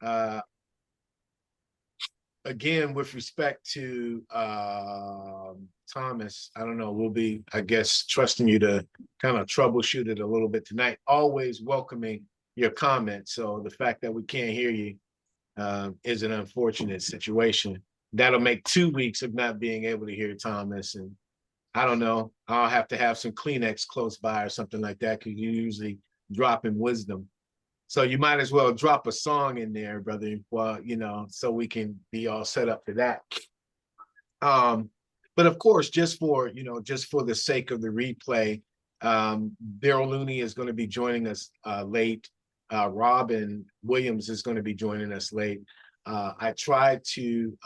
Uh, again, with respect to Thomas, I don't know, we'll be, I guess, trusting you to kind of troubleshoot it a little bit tonight. Always welcoming your comments. So the fact that we can't hear you is an unfortunate situation. That'll make 2 weeks of not being able to hear Thomas. And I don't know, I'll have to have some Kleenex close by or something like that because you usually drop in wisdom. So you might as well drop a song in there, brother. Well, so we can be all set up for that. But of course, just for the sake of the replay, Daryl Looney is going to be joining us late. Robin Williams is going to be joining us late. I tried to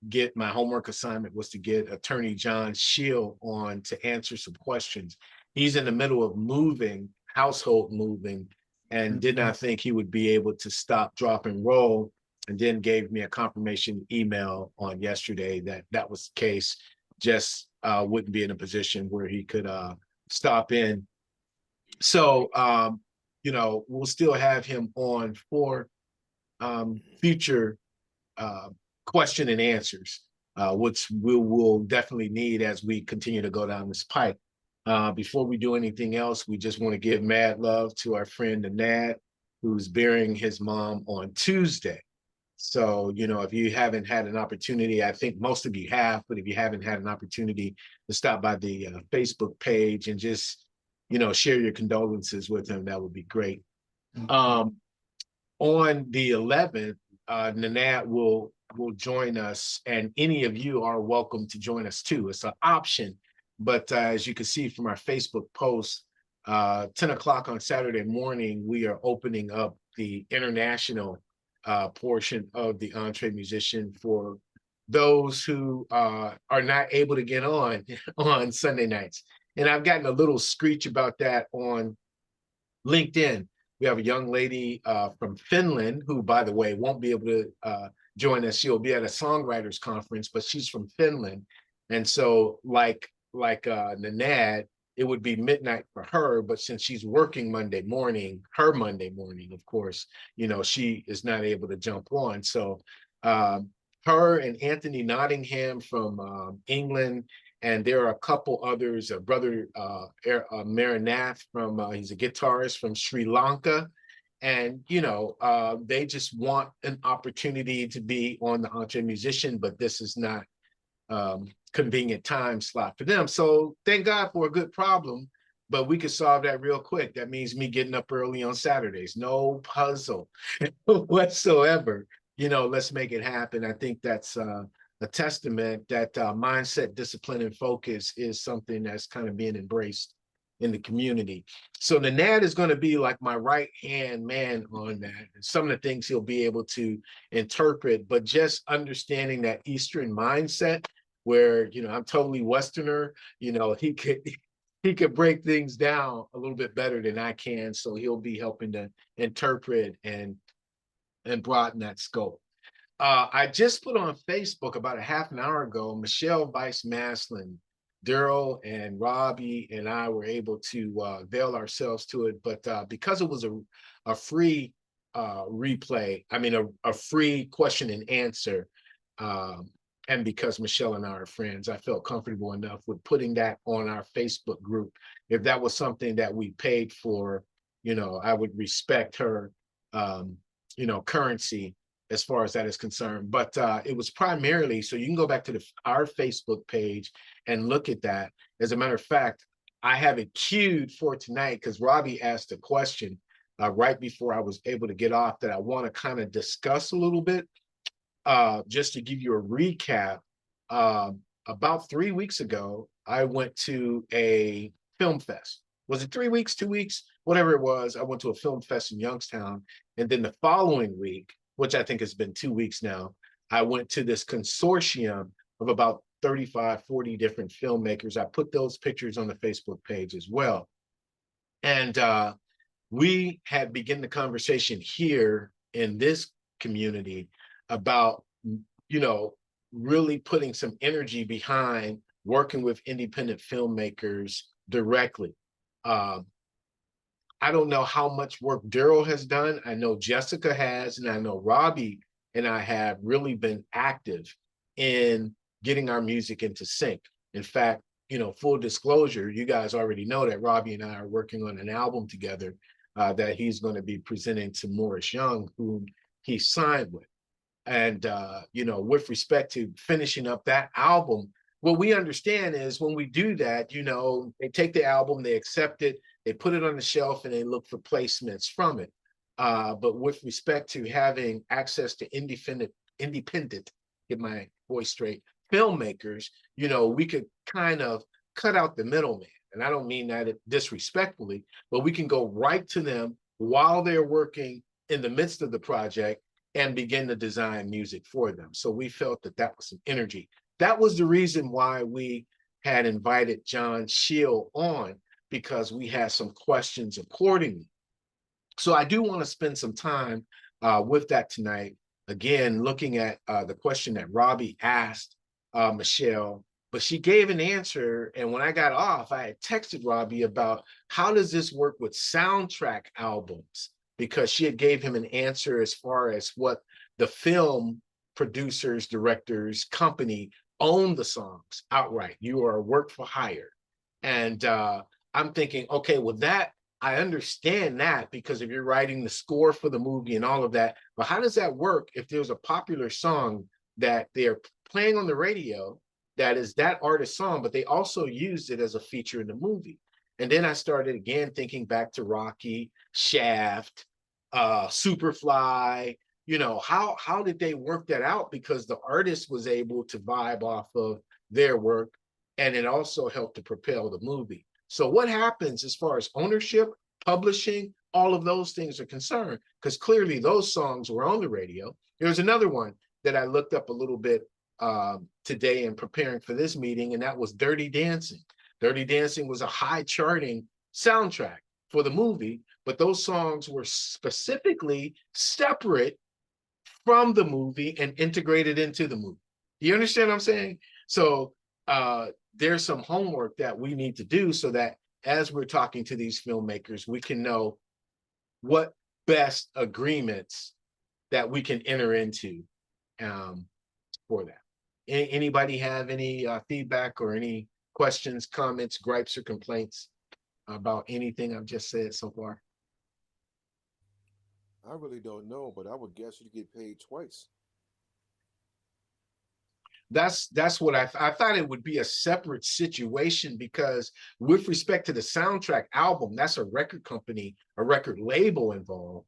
get my homework assignment was to get attorney John Shield on to answer some questions. He's in the middle of household moving, and did not think he would be able to stop, drop, and roll, and then gave me a confirmation email on yesterday that that was the case. Just wouldn't be in a position where he could stop in. So, we'll still have him on for future question and answers, which we'll definitely need as we continue to go down this pipe. Before we do anything else, we just want to give mad love to our friend Nad, who's burying his mom on Tuesday. So, if you haven't had an opportunity, I think most of you have, but if you haven't had an opportunity to stop by the Facebook page and just, share your condolences with him, that would be great. On the 11th, Nanad will join us, and any of you are welcome to join us too. It's an option, but as you can see from our Facebook post, 10 o'clock on Saturday morning, we are opening up the international portion of the EntreMusician for those who are not able to get on on Sunday nights. And I've gotten a little screech about that on LinkedIn. We have a young lady from Finland who, by the way, won't be able to join us. She'll be at a songwriters conference, but she's from Finland. And so like Nanad, it would be midnight for her, but since she's working Monday morning, of course, she is not able to jump on. So her and Anthony Nottingham from England, and there are a couple others, a brother Marinath from, he's a guitarist from Sri Lanka. And, they just want an opportunity to be on the EntreMusician, but this is not convenient time slot for them. So thank God for a good problem, but we could solve that real quick. That means me getting up early on Saturdays. No puzzle whatsoever. Let's make it happen. I think that's a testament that mindset, discipline, and focus is something that's kind of being embraced in the community. So Nanad is going to be like my right-hand man on that. And some of the things he'll be able to interpret, but just understanding that Eastern mindset where, I'm totally Westerner, he could break things down a little bit better than I can. So he'll be helping to interpret and broaden that scope. I just put on Facebook about a half an hour ago, Michelle Weiss Maslin, Daryl and Robbie and I were able to avail ourselves to it. But because it was a free replay, a free question and answer, and because Michelle and I are friends, I felt comfortable enough with putting that on our Facebook group. If that was something that we paid for, I would respect her, currency as far as that is concerned. But it was primarily, so you can go back to our Facebook page and look at that. As a matter of fact, I have it queued for tonight because Robbie asked a question right before I was able to get off that I want to kind of discuss a little bit. Just to give you a recap, about 3 weeks ago, I went to a film fest. Was it 3 weeks, 2 weeks? Whatever it was, I went to a film fest in Youngstown. And then the following week, which I think has been 2 weeks now, I went to this consortium of about 35, 40 different filmmakers. I put those pictures on the Facebook page as well. And we had begun the conversation here in this community about, really putting some energy behind working with independent filmmakers directly. I don't know how much work Daryl has done. I know Jessica has, and I know Robbie and I have really been active in getting our music into sync. In fact, full disclosure, you guys already know that Robbie and I are working on an album together that he's going to be presenting to Morris Young, whom he signed with. And with respect to finishing up that album, what we understand is when we do that, they take the album, they accept it, they put it on the shelf, and they look for placements from it. But with respect to having access to independent, get my voice straight, filmmakers, we could kind of cut out the middleman. And I don't mean that disrespectfully, but we can go right to them while they're working in the midst of the project and begin to design music for them. So we felt that that was some energy. That was the reason why we had invited John Shield on, because we had some questions accordingly. So I do want to spend some time with that tonight. Again, looking at the question that Robbie asked Michelle, but she gave an answer. And when I got off, I had texted Robbie about how does this work with soundtrack albums? Because she had gave him an answer as far as what the film producers, directors, company own the songs outright. You are a work for hire. And I'm thinking, okay, well, that I understand that, because if you're writing the score for the movie and all of that, but how does that work if there's a popular song that they're playing on the radio that is that artist's song, but they also used it as a feature in the movie? And then I started again thinking back to Rocky, Shaft, Superfly. How did they work that out? Because the artist was able to vibe off of their work, and it also helped to propel the movie. So what happens as far as ownership, publishing, all of those things are concerned? Because clearly those songs were on the radio. There's another one that I looked up a little bit today in preparing for this meeting, and that was Dirty Dancing. Dirty Dancing was a high charting soundtrack for the movie, but those songs were specifically separate from the movie and integrated into the movie. Do you understand what I'm saying? So there's some homework that we need to do so that as we're talking to these filmmakers, we can know what best agreements that we can enter into for that. Anybody have any feedback or any questions, comments, gripes, or complaints about anything I've just said so far? I really don't know, but I would guess you get paid twice. That's what I thought it would be a separate situation, because with respect to the soundtrack album, that's a record company, a record label involved,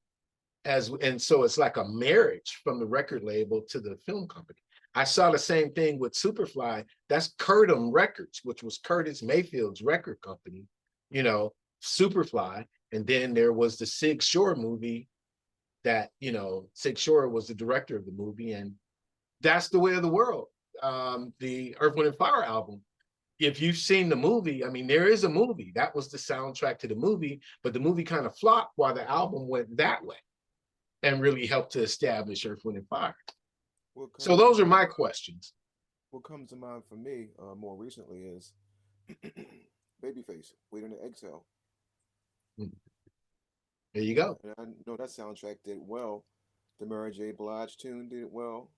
and so it's like a marriage from the record label to the film company. I saw the same thing with Superfly. That's Curtom Records, which was Curtis Mayfield's record company, Superfly. And then there was the Sig Shore movie that, Sig Shore was the director of the movie, and that's the way of the world. The Earth, Wind, and Fire album. If you've seen the movie, I mean, there is a movie that was the soundtrack to the movie, but the movie kind of flopped while the album went that way and really helped to establish Earth, Wind, and Fire. What So comes to those are mind? my questions. What comes to mind for me more recently is Babyface, Waiting to Exhale. There you go. And I know that soundtrack did well. The Mary J. Blige tune did well.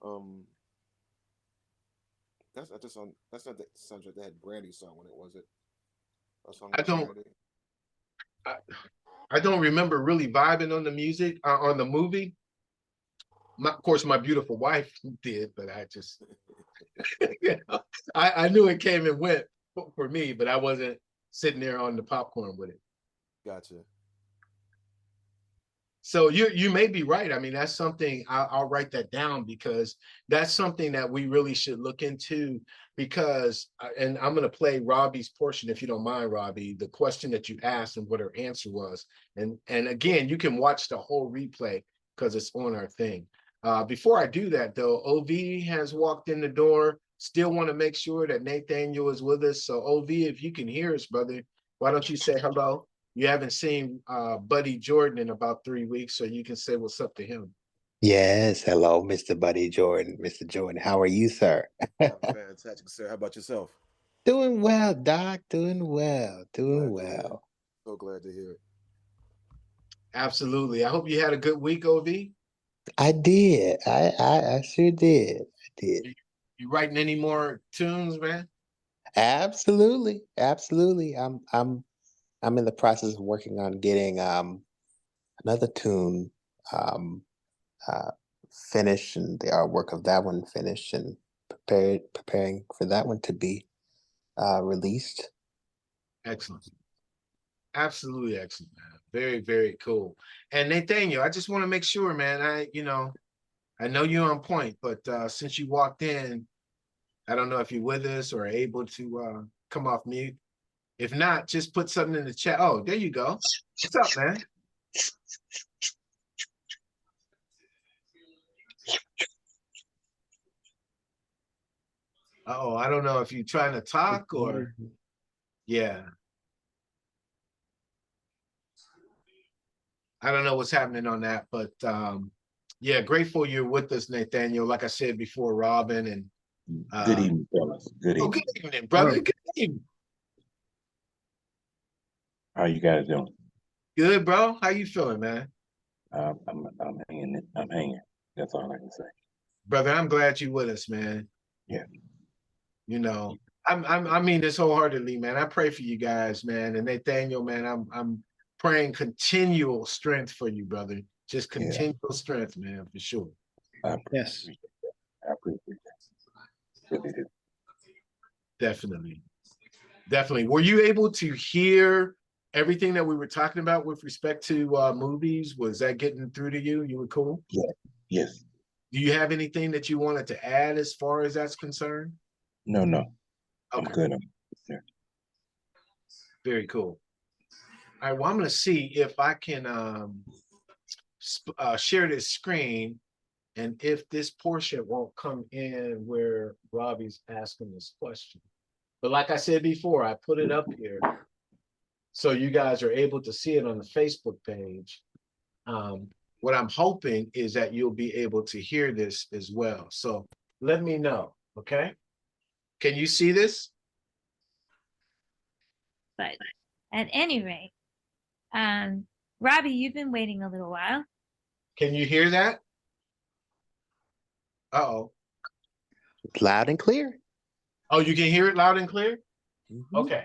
Um, that's not the soundtrack that had Brandy song on it, was it? A song I by don't Brandy. I, I don't remember really vibing on the music on the movie. Of course, my beautiful wife did, but I just I knew it came and went for me, but I wasn't sitting there on the popcorn with it. Gotcha. So you may be right. I mean, that's something I'll write that down, because that's something that we really should look into. Because and I'm going to play Robbie's portion, if you don't mind, Robbie, the question that you asked and what her answer was. And again, you can watch the whole replay because it's on our thing. Before I do that, though, OV has walked in the door. Still want to make sure that Nathaniel is with us. So OV, if you can hear us, brother, why don't you say hello? You haven't seen Buddy Jordan in about 3 weeks, so you can say what's up to him. Yes, hello, Mr. Buddy Jordan. Mr. Jordan, how are you, sir? I'm fantastic, sir. How about yourself? Doing well, Doc. Doing well. Doing Glad to hear. well. So glad to hear it. Absolutely. I hope you had a good week, OV. I did. I sure did. I did. You writing any more tunes, man? Absolutely. Absolutely. I'm in the process of working on getting another tune um uh finished and the artwork of that one finished and preparing for that one to be released. Excellent. Absolutely excellent, man. Very, very cool. And Nathaniel, I just want to make sure, man. I know you're on point, but since you walked in, I don't know if you're with us or able to come off mute. If not, just put something in the chat. Oh, there you go. What's up, man? Oh, I don't know if you're trying to talk or yeah. I don't know what's happening on that, but yeah, grateful you're with us, Nathaniel. Like I said before, Robin and Good evening, fellas. Good oh, evening. good evening, brother. Right. Good evening. How you guys doing? Good, bro. How you feeling, man? I'm hanging. I'm hanging. That's all I can say. Brother, I'm glad you with us, man. Yeah. You know, I mean this wholeheartedly, man. I pray for you guys, man. And Nathaniel, man, I'm praying continual strength for you, brother. Just continual strength, man, for sure. Yes. I appreciate that. Really do. Definitely. Definitely. Were you able to hear everything that we were talking about with respect to movies? Was that getting through to you? You were cool? Yeah. Yes. Do you have anything that you wanted to add as far as that's concerned? No. I'm Okay. good. Very cool. All right, well, I'm going to see if I can share this screen and if this portion won't come in where Robbie's asking this question. But like I said before, I put it up here so you guys are able to see it on the Facebook page. What I'm hoping is that you'll be able to hear this as well. So let me know, okay? Can you see this? But at any rate, Robbie, you've been waiting a little while. Can you hear that? Uh-oh. Loud and clear. Oh, you can hear it loud and clear? Mm-hmm. Okay.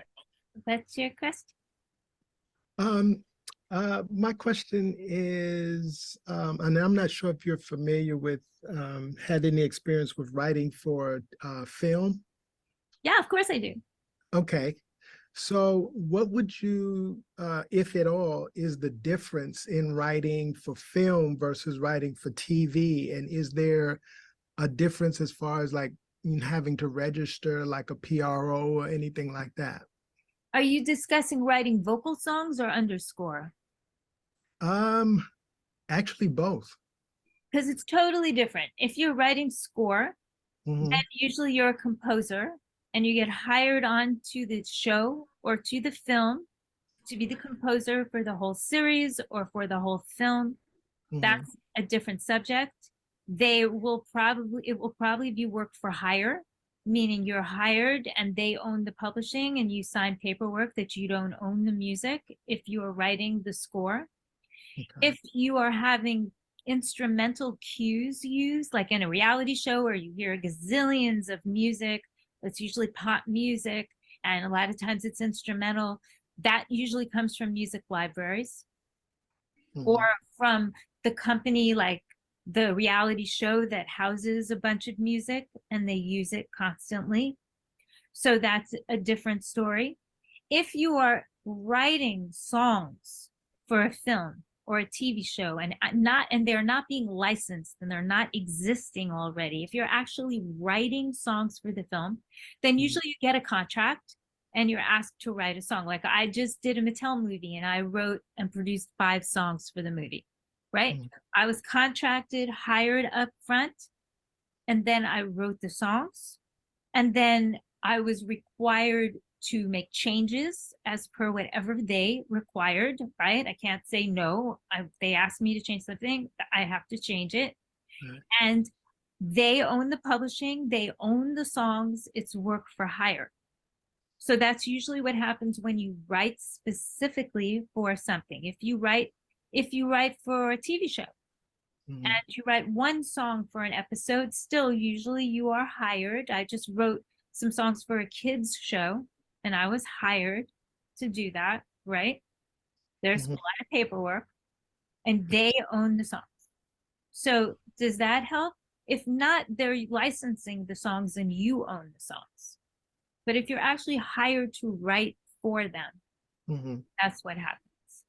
What's your question? My question is, and I'm not sure if you're familiar with, had any experience with writing for film? Yeah, of course I do. Okay. So what would you, if at all, is the difference in writing for film versus writing for TV? And is there a difference as far as like having to register like a PRO or anything like that? Are you discussing writing vocal songs or underscore? Actually both. Because it's totally different. If you're writing score, Mhm. then usually you're a composer and you get hired on to the show or to the film to be the composer for the whole series or for the whole film. Mhm. That's a different subject. It will probably be work for hire, meaning you're hired and they own the publishing and you sign paperwork that you don't own the music if you are writing the score. Okay. If you are having instrumental cues used, like in a reality show where you hear gazillions of music, that's usually pop music, and a lot of times it's instrumental, that usually comes from music libraries or from the company, like the reality show that houses a bunch of music and they use it constantly. So that's a different story. If you are writing songs for a film or a TV show and they're not being licensed and they're not existing already, if you're actually writing songs for the film, then usually you get a contract and you're asked to write a song. Like I just did a Mattel movie and I wrote and produced 5 songs for the movie, right? I was contracted, hired up front, and then I wrote the songs. And then I was required to make changes as per whatever they required, right? I can't say no. They asked me to change something, I have to change it. And they own the publishing, they own the songs, it's work for hire. So that's usually what happens when you write specifically for something. If you write for a TV show Mhm. and you write one song for an episode, still usually you are hired. I just wrote some songs for a kids show and I was hired to do that, right? There's a Mhm. lot of paperwork and they own the songs. So does that help? If not, they're licensing the songs and you own the songs. But if you're actually hired to write for them, Mhm. that's what happens.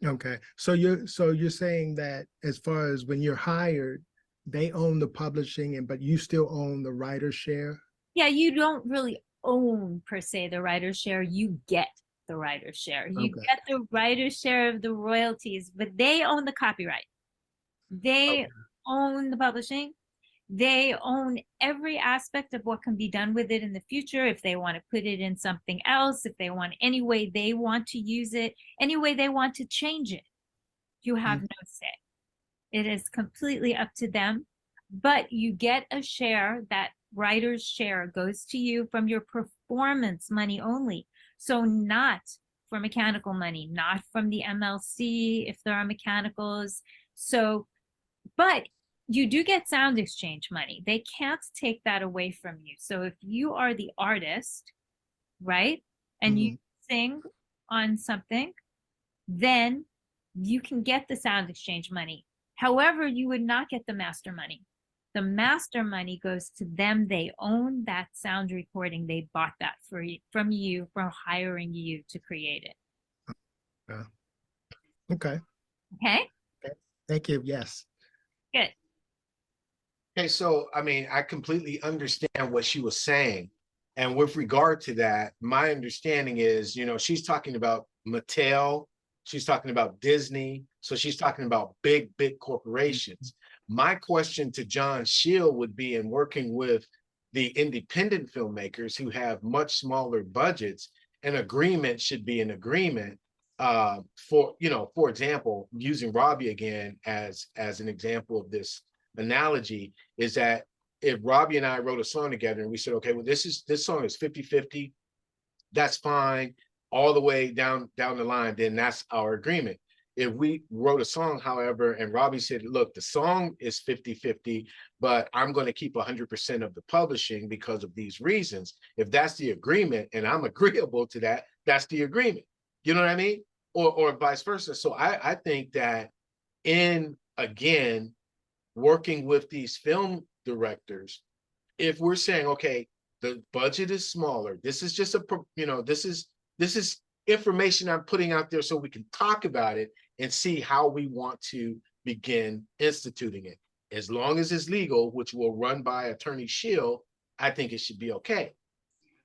Okay, so you're saying that as far as when you're hired, they own the publishing but you still own the writer's share? Yeah, you don't really own per se the writer's share, you get the writer's share. You Okay. get the writer's share of the royalties, but they own the copyright. They Okay. own the publishing. They own every aspect of what can be done with it in the future. If they want to put it in something else, if they want any way they want to use it, any way they want to change it, you have no say. It is completely up to them, but you get a share. That writer's share goes to you from your performance money only. So not for mechanical money, not from the MLC if there are mechanicals. So, but you do get sound exchange money. They can't take that away from you. So if you are the artist, right, and you sing on something, then you can get the sound exchange money. However, you would not get the master money. The master money goes to them. They own that sound recording. They bought that from you for hiring you to create it. Yeah. Okay. Okay, Thank you. Yes. good. Okay, so I mean, I completely understand what she was saying. And with regard to that, my understanding is, she's talking about Mattel, she's talking about Disney, so she's talking about big, big corporations. My question to John Shield would be, in working with the independent filmmakers who have much smaller budgets, an agreement should be an agreement. For example, using Robbie again as an example of this analogy, is that if Robbie and I wrote a song together and we said, okay, well, this song is 50-50, that's fine, all the way down the line, then that's our agreement. If we wrote a song, however, and Robbie said, look, the song is 50-50, but I'm going to keep 100% of the publishing because of these reasons. If that's the agreement and I'm agreeable to that, that's the agreement. You know what I mean? Or vice versa. So I think that again, working with these film directors, if we're saying, okay, the budget is smaller, this is just this is information I'm putting out there so we can talk about it and see how we want to begin instituting it. As long as it's legal, which will run by Attorney Shield, I think it should be okay.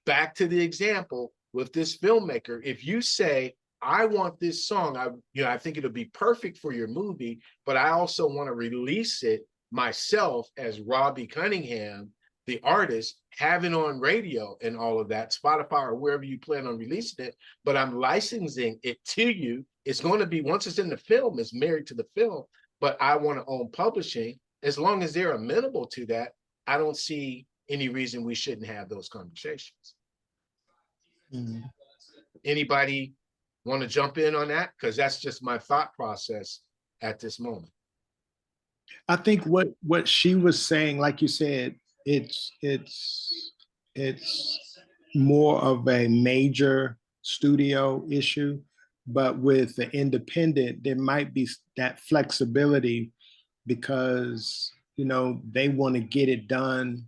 Back to the example with this filmmaker, if you say, I want this song, I think it'll be perfect for your movie, but I also want to release it myself as Robbie Cunningham, the artist, have it on radio and all of that, Spotify or wherever you plan on releasing it, but I'm licensing it to you. It's going to be, once it's in the film, it's married to the film, but I want to own publishing. As long as they're amenable to that, I don't see any reason we shouldn't have those conversations. Anybody want to jump in on that? Because that's just my thought process at this moment. I think what she was saying, like you said, it's more of a major studio issue, but with the independent, there might be that flexibility because they want to get it done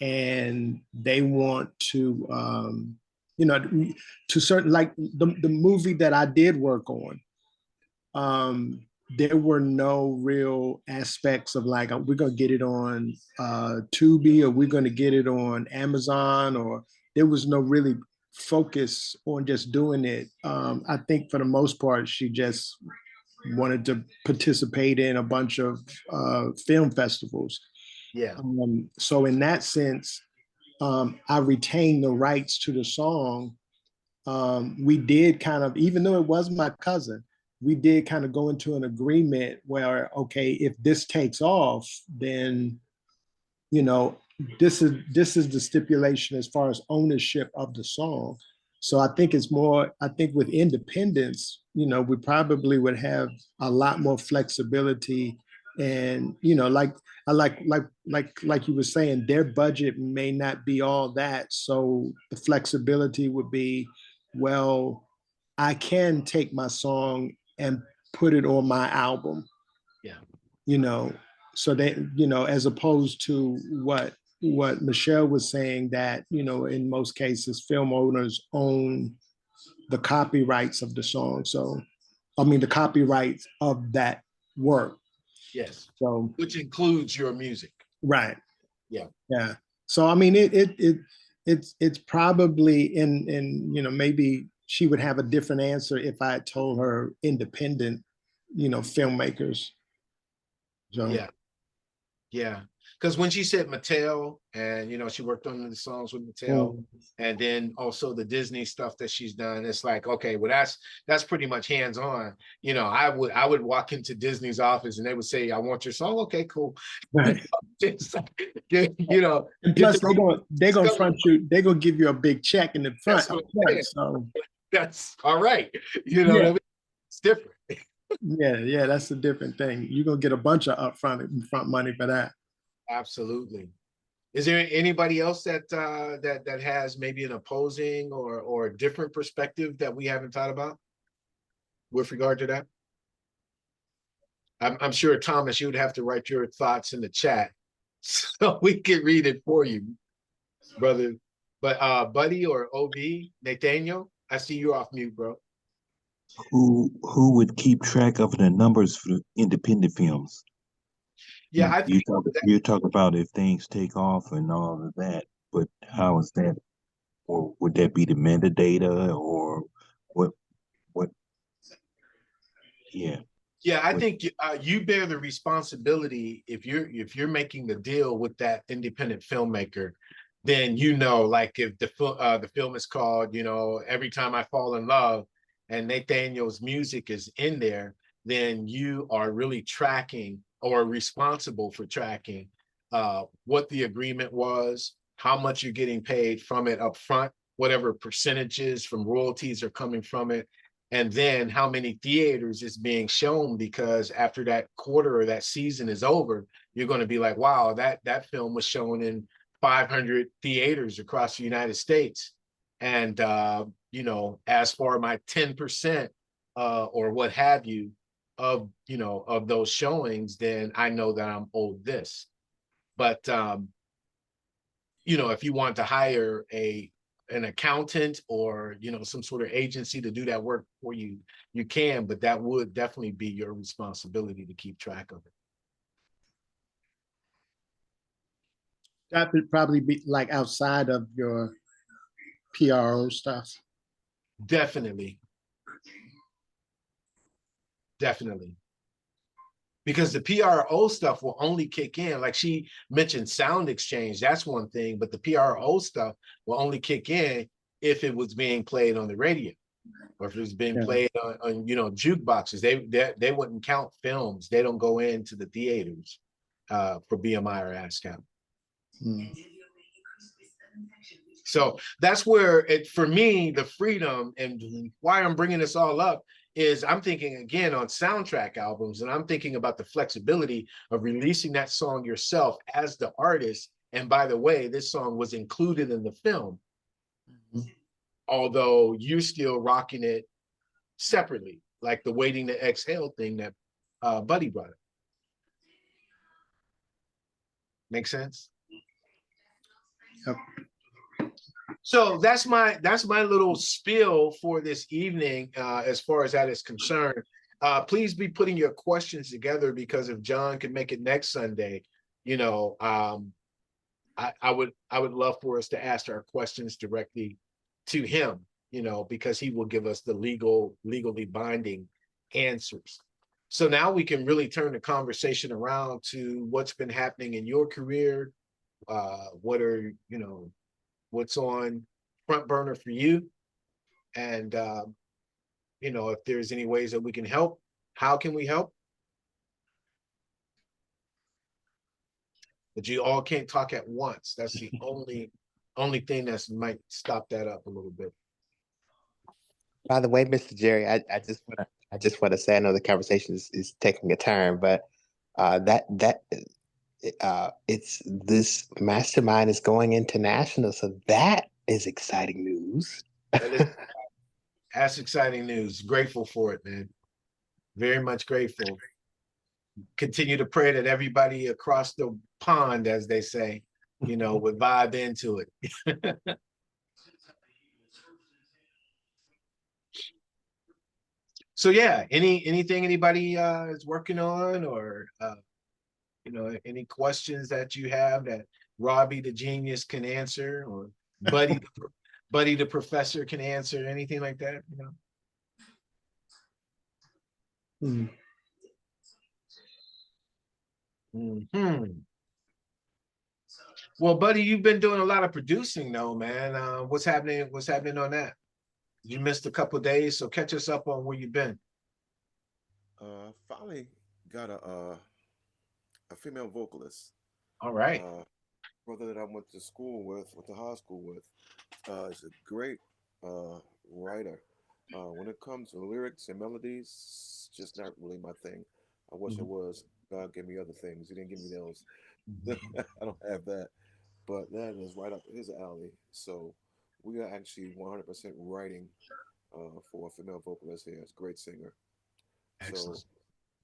and they want to to certain, like the movie that I did work on, there were no real aspects of like, we're going to get it on Tubi, or we're going to get it on Amazon, or there was no really focus on just doing it. I think for the most part, she just wanted to participate in a bunch of film festivals. Yeah. So in that sense, I retained the rights to the song. We did kind of, even though it was my cousin, we did kind of go into an agreement where, okay, if this takes off, then, this is the stipulation as far as ownership of the song. So I think it's more, I think with independence, you know, we probably would have a lot more flexibility. And, you know, like I like you were saying, their budget may not be all that. So the flexibility would be, well, I can take my song and put it on my album, Yeah. you know, so that, you know, as opposed to what Michelle was saying, that, you know, in most cases, film owners own the copyrights of the song. So, I mean, the copyrights of that work. Yes. So, Which includes your music. right. Yeah. Yeah. So, I mean, it's probably in, you know, maybe she would have a different answer if I had told her independent, you know, filmmakers. So, Yeah. Yeah. Because when she said Mattel, and you know, she worked on the songs with Mattel, and then also the Disney stuff that she's done, it's like, okay, well, that's pretty much hands-on. You know, I would walk into Disney's office and they would say, I want your song. Okay, cool. right. Just, you know, And get plus, they're gonna front you. They're gonna give you a big check in the front. That's what I'm saying. So That's all right. You know yeah. what I mean? It's different. Yeah, that's a different thing. You're gonna get a bunch of front money for that. Absolutely. Is there anybody else that that has maybe an opposing or a different perspective that we haven't thought about with regard to that? I'm sure, Thomas, you would have to write your thoughts in the chat so we can read it for you, brother. But Buddy or OB, Nathaniel, I see you off mute, bro. Who would keep track of the numbers for independent films? Yeah, I think you talk about if things take off and all of that, but how is that? Or would that be the metadata or what? What? Yeah. Yeah, I think you bear the responsibility if you're making the deal with that independent filmmaker, then you know, like if the film is called, you know, Every Time I Fall in Love, and Nathaniel's music is in there, then you are really tracking or responsible for tracking what the agreement was, how much you're getting paid from it up front, whatever percentages from royalties are coming from it, and then how many theaters is being shown, because after that quarter or that season is over, you're going to be like, wow, that film was shown in 500 theaters across the United States. And you know, as for my 10% or what have you of, you know, of those showings, then I know that I'm owed this. But you know, if you want to hire an accountant or, you know, some sort of agency to do that work for you, you can, but that would definitely be your responsibility to keep track of it. That would probably be like outside of your PRO stuff. Definitely. Definitely. Because the PRO stuff will only kick in, like she mentioned sound exchange, that's one thing, but the PRO stuff will only kick in if it was being played on the radio, or if it was being played on you know, jukeboxes. They wouldn't count films. They don't go into the theaters for BMI or ASCAP. So that's where it, for me, the freedom and why I'm bringing this all up is I'm thinking again on soundtrack albums, and I'm thinking about the flexibility of releasing that song yourself as the artist. And by the way, this song was included in the film, although you're still rocking it separately, like the Waiting to Exhale thing that Buddy brought up. Make sense? Yep. So that's my little spiel for this evening, as far as that is concerned. Please be putting your questions together, because if John can make it next Sunday, you know, I would love for us to ask our questions directly to him, you know, because he will give us the legally binding answers. So now we can really turn the conversation around to what's been happening in your career. What are, you know, what's on front burner for you, and you know, if there's any ways that we can help, how can we help? But you all can't talk at once. That's the only thing that might stop that up a little bit. By the way, Mr. Jerry, I just want to say I know the conversation is taking a turn, but it's this mastermind is going international, so that is exciting news. That is, that's exciting news. Grateful for it, man. Very much grateful. Continue to pray that everybody across the pond, as they say, would vibe into it. So yeah, anything anybody is working on, or any questions that you have that Robbie the genius can answer, or Buddy the professor can answer, anything like that, Hmm. Well, Buddy, you've been doing a lot of producing though, man. What's happening on that? You missed a couple of days, so catch us up on where you've been. Finally got a female vocalist. All right. Brother that I went to school with, to high school with. Is a great writer. When it comes to lyrics and melodies, just not really my thing. I wish it was. God gave me other things. He didn't give me those. I don't have that. But that is right up his alley. So we are actually 100% writing for a female vocalist here. It's a great singer. Excellent. So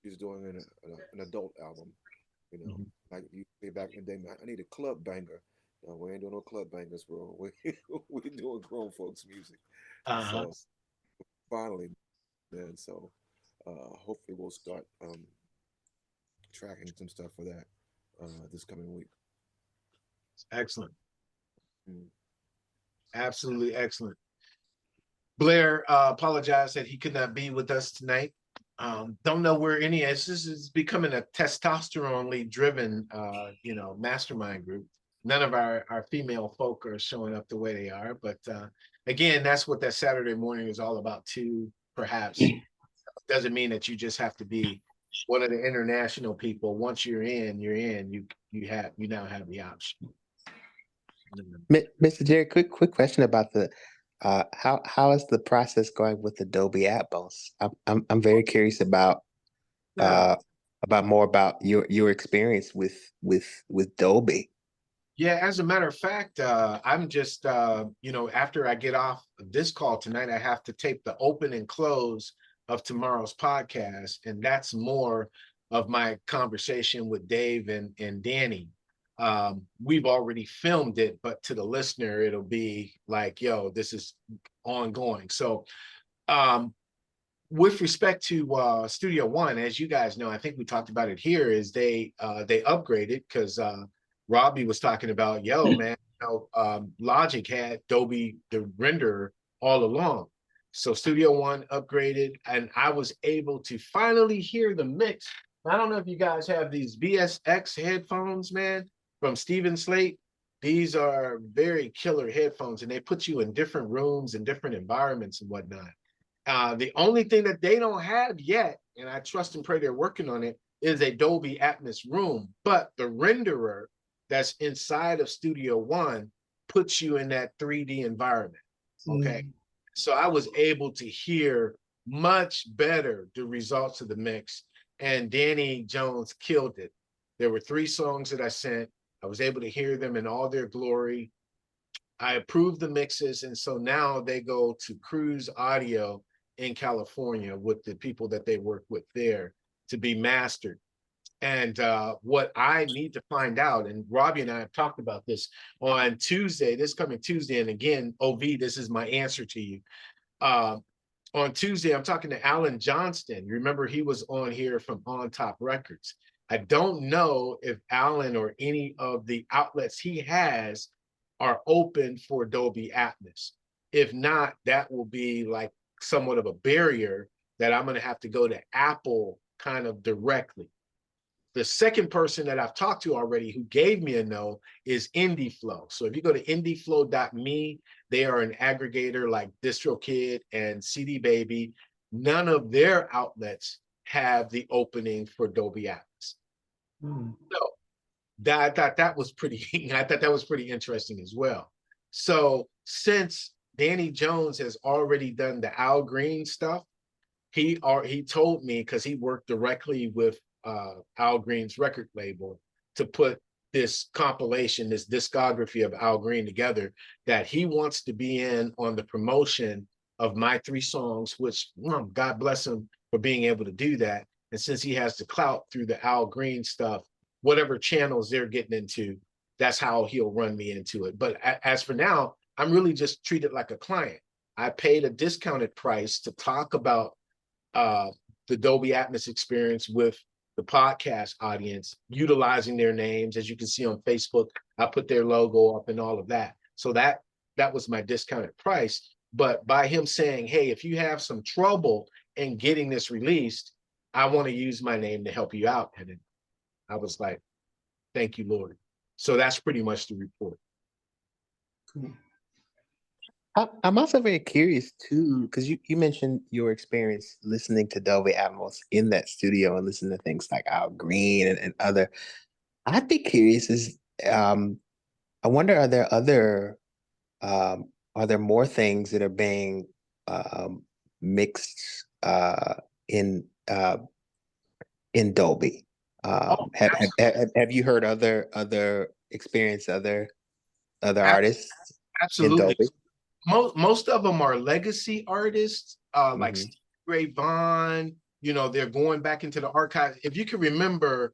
he's doing an adult album. Like you say back in the day, man, I need a club banger. We ain't doing no club bangers, bro. We doing grown folks music. So finally, man. So hopefully we'll start tracking some stuff for that this coming week. Excellent. Absolutely excellent. Blair apologized that he could not be with us tonight. Don't know where any is. This is becoming a testosterone-ly driven mastermind group. None of our female folk are showing up the way they are, but again, that's what that Saturday morning is all about too. Perhaps doesn't mean that you just have to be one of the international people. Once you're in, you now have the option. Mr. Jerry, quick question about the how is the process going with Adobe Atmos? I'm very curious about more about your experience with Dolby. Yeah, as a matter of fact, I'm just after I get off this call tonight, I have to tape the open and close of tomorrow's podcast, and that's more of my conversation with Dave and Danny. We've already filmed it, but to the listener, it'll be like, yo, this is ongoing. So with respect to Studio One, as you guys know, I think we talked about it here, is they upgraded because Robbie was talking about, yo, man, Logic had Dolby the renderer all along. So Studio One upgraded, and I was able to finally hear the mix. I don't know if you guys have these VSX headphones, man, from Steven Slate. These are very killer headphones, and they put you in different rooms and different environments and whatnot. The only thing that they don't have yet, and I trust and pray they're working on it, is a Dolby Atmos room. But the renderer that's inside of Studio One puts you in that 3D environment. Okay. So I was able to hear much better the results of the mix, and Danny Jones killed it. There were 3 songs that I sent. I was able to hear them in all their glory. I approved the mixes, and so now they go to Cruise Audio in California with the people that they work with there to be mastered. And what I need to find out, and Robbie and I have talked about this on Tuesday, this coming Tuesday, and again, OV, this is my answer to you. On Tuesday, I'm talking to Alan Johnston. Remember, he was on here from On Top Records. I don't know if Alan or any of the outlets he has are open for Dolby Atmos. If not, that will be like somewhat of a barrier that I'm going to have to go to Apple kind of directly. The second person that I've talked to already who gave me a no is IndieFlow. So if you go to indieflow.me, they are an aggregator like DistroKid and CD Baby. None of their outlets have the opening for Dolby Atmos. So I thought that was pretty interesting as well. So since Danny Jones has already done the Al Green stuff. He told me, because he worked directly with Al Green's record label to put this compilation, this discography of Al Green together, that he wants to be in on the promotion of my 3 songs, which God bless him for being able to do that. And since he has the clout through the Al Green stuff, whatever channels they're getting into, that's how he'll run me into it. But as for now, I'm really just treated like a client. I paid a discounted price to talk about the Dolby Atmos experience with the podcast audience, utilizing their names. As you can see on Facebook, I put their logo up and all of that. So that was my discounted price. But by him saying, hey, if you have some trouble in getting this released, I want to use my name to help you out. And I was like, thank you, Lord. So that's pretty much the report. Cool. I'm also very curious too, because you mentioned your experience listening to Dolby Atmos in that studio and listening to things like Al Green and other. I'd be curious I wonder, are there more things that are being mixed in Dolby? Have you heard other experience other artists in Absolutely. Dolby? Most of them are legacy artists, like Stevie Ray Vaughan. You know, they're going back into the archive. If you can remember,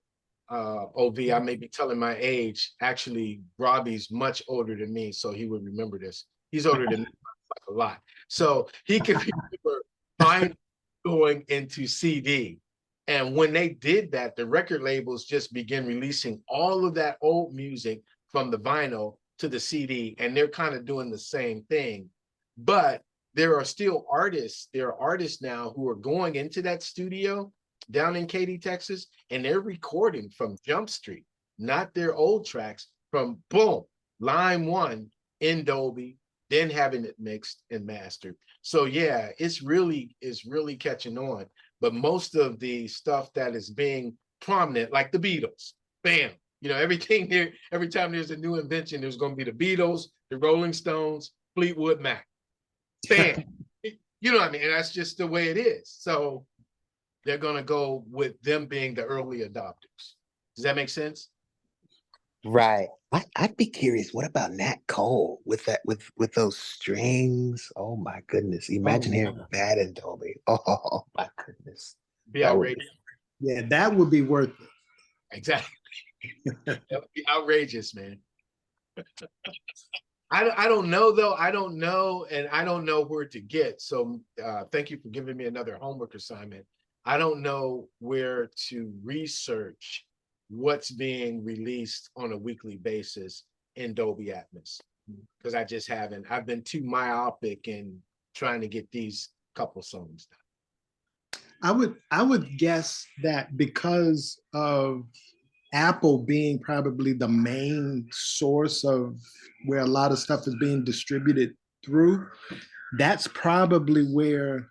OV, I may be telling my age. Actually, Robbie's much older than me, so he would remember this. He's older than me like a lot. So he can remember mine going into CD. And when they did that, the record labels just began releasing all of that old music from the vinyl to the CD, and they're kind of doing the same thing. But there are still artists, there are artists now who are going into that studio down in Katy, Texas, and they're recording from Jump Street, not their old tracks, from boom, line 1 in Dolby, then having it mixed and mastered. So yeah, it's really catching on. But most of the stuff that is being prominent, like the Beatles, bam, you know, everything there, every time there's a new invention, there's going to be the Beatles, the Rolling Stones, Fleetwood Mac. Bam. You know what I mean? And that's just the way it is. So they're going to go with them being the early adopters. Does that make sense? Right. I'd be curious, what about Nat Cole with those strings? Oh my goodness. Imagine hearing that in Dolby. Oh my goodness. Be outrageous. Yeah, that would be worth it. Exactly. That would be outrageous, man. I don't know though. I don't know, and I don't know where to get. So thank you for giving me another homework assignment. I don't know where to research what's being released on a weekly basis in Dolby Atmos, because I just haven't. I've been too myopic in trying to get these couple songs done. I would guess that because of Apple being probably the main source of where a lot of stuff is being distributed through, that's probably where,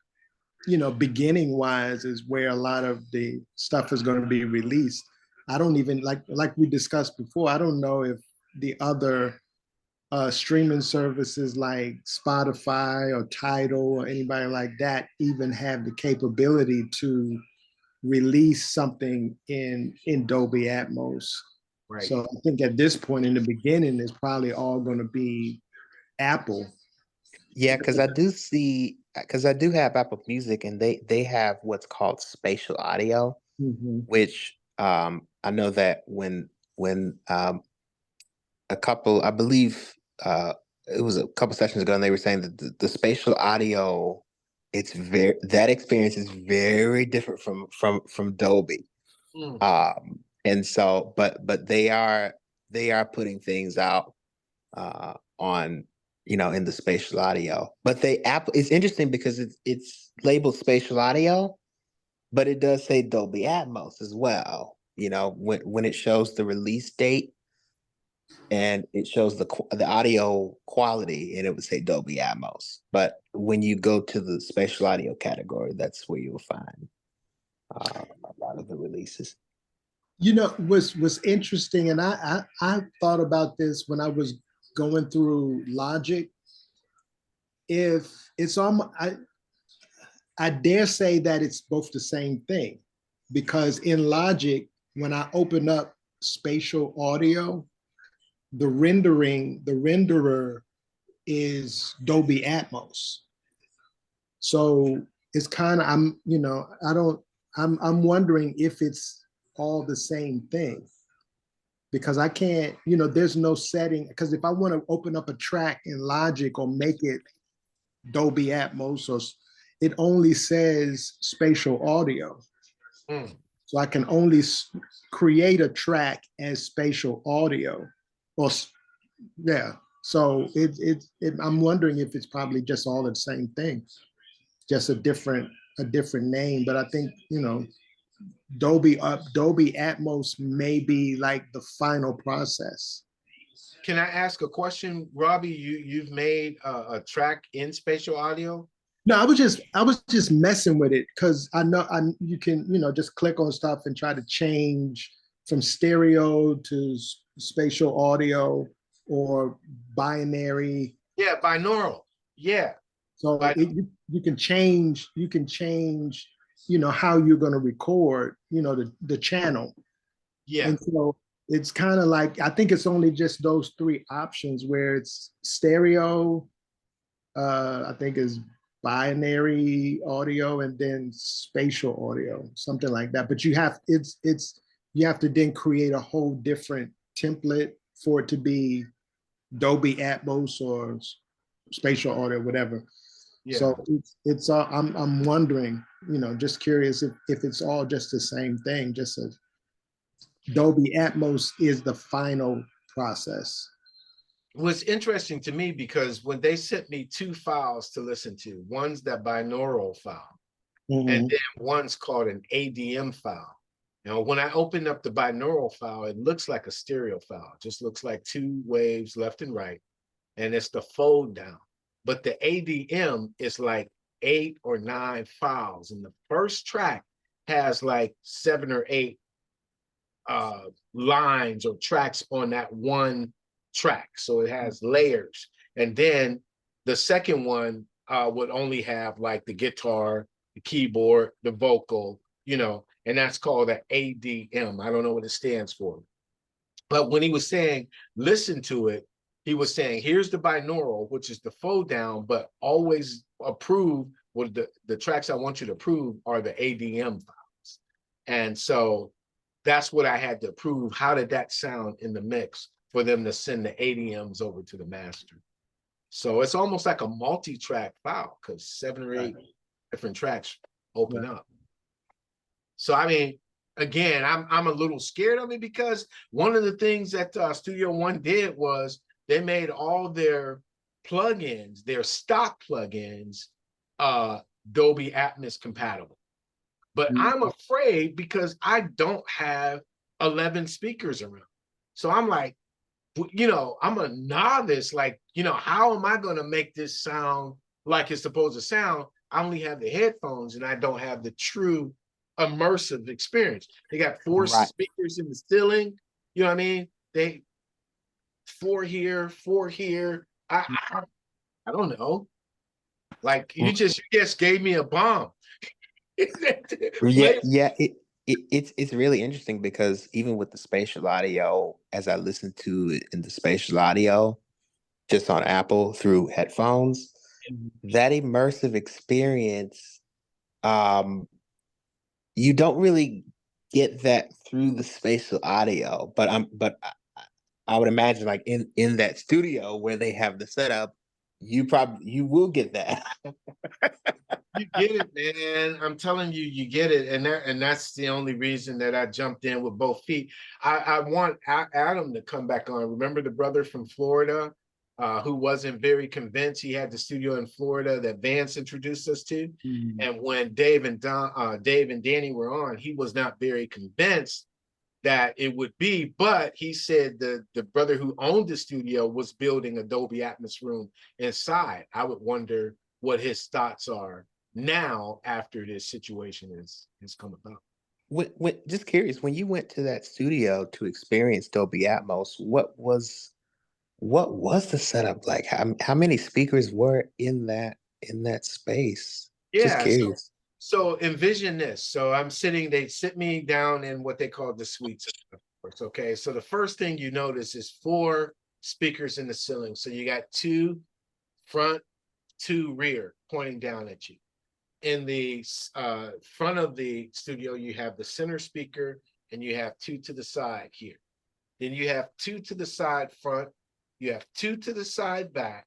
you know, beginning wise is where a lot of the stuff is going to be released. I don't even like we discussed before, I don't know if the other streaming services like Spotify or Tidal or anybody like that even have the capability to release something in Dolby Atmos. Right. So I think at this point in the beginning, it's probably all going to be Apple. Yeah, because I do have Apple Music, and they have what's called spatial audio, which I know that when a couple, I believe it was a couple sessions ago, and they were saying that the spatial audio, that experience is very different from Dolby. And so, but they are putting things out on, you know, in the spatial audio. But it's interesting because it's labeled spatial audio, but it does say Dolby Atmos as well. You know, when it shows the release date and it shows the audio quality, and it would say Dolby Atmos. But when you go to the spatial audio category, that's where you will find a lot of the releases. You know, what's interesting, and I thought about this when I was going through Logic, if it's on, I dare say that it's both the same thing, because in Logic, when I open up spatial audio, the renderer is Dolby Atmos. So it's kind of, I'm wondering if it's all the same thing, because I can't, there's no setting, because if I want to open up a track in Logic or make it Dolby Atmos, or it only says spatial audio. Mm. So I can only create a track as spatial audio, or yeah. So I'm wondering if it's probably just all the same thing, just a different name. But I think Dolby Atmos may be like the final process. Can I ask a question, Robbie? You've made a track in spatial audio? No, I was just messing with it, because I know you can just click on stuff and try to change from stereo to spatial audio or binary. Yeah, binaural. Yeah. So you can change how you're going to record the channel. Yeah. And so it's kind of like, I think it's only just those three options, where it's stereo, I think is binary audio, and then spatial audio, something like that. But you have to then create a whole different template for it to be Dolby Atmos or spatial audio, whatever. Yeah. So it's I'm wondering, just curious if it's all just the same thing, just as Dolby Atmos is the final process. Was interesting to me, because when they sent me two files to listen to, one's that binaural file, and then one's called an ADM file. When I opened up the binaural file, it looks like a stereo file. It just looks like two waves left and right, and it's the fold down. But the ADM is like 8 or 9 files, and the first track has like 7 or 8 lines or tracks on that one track. So it has layers. And then the second one would only have like the guitar, the keyboard, the vocal, and that's called an ADM. I don't know what it stands for. But when he was saying, listen to it, he was saying, here's the binaural, which is the fold down, but always approve what the tracks I want you to approve are the ADM files. And so that's what I had to approve. How did that sound in the mix for them to send the ADMs over to the master? So it's almost like a multi-track file, because 7 or 8 different tracks open up. So I mean, again, I'm a little scared of it, because one of the things that Studio One did was they made all their plugins, their stock plugins, Dolby Atmos compatible. But I'm afraid, because I don't have 11 speakers around. So I'm like, I'm a novice. Like, how am I going to make this sound like it's supposed to sound? I only have the headphones, and I don't have the true immersive experience. They got 4 speakers in the ceiling. You know what I mean? They 4 here, 4 here. I don't know. Like, you just gave me a bomb. Yeah. It's really interesting, because even with the spatial audio, as I listen to it in the spatial audio, just on Apple through headphones, that immersive experience, you don't really get that through the spatial audio. But I would imagine, like in that studio where they have the setup, you will get that. You get it, man. I'm telling you, you get it, and that's the only reason that I jumped in with both feet. I want Adam to come back on. Remember the brother from Florida, who wasn't very convinced? He had the studio in Florida that Vance introduced us to, and when Dave and Danny were on, he was not very convinced that it would be, but he said the brother who owned the studio was building a Dolby Atmos room inside. I would wonder what his thoughts are now after this situation has come about. When just curious, when you went to that studio to experience Dolby Atmos, what was what was the setup like? How many speakers were in that space? Just Yeah, curious. so envision this. So they sit me down in what they call the suites, of course. Okay. So the first thing you notice is 4 speakers in the ceiling. So you got 2 front, 2 rear pointing down at you. In the front of the studio, you have the center speaker and you have 2 to the side here. Then you have 2 to the side front, you have 2 to the side back,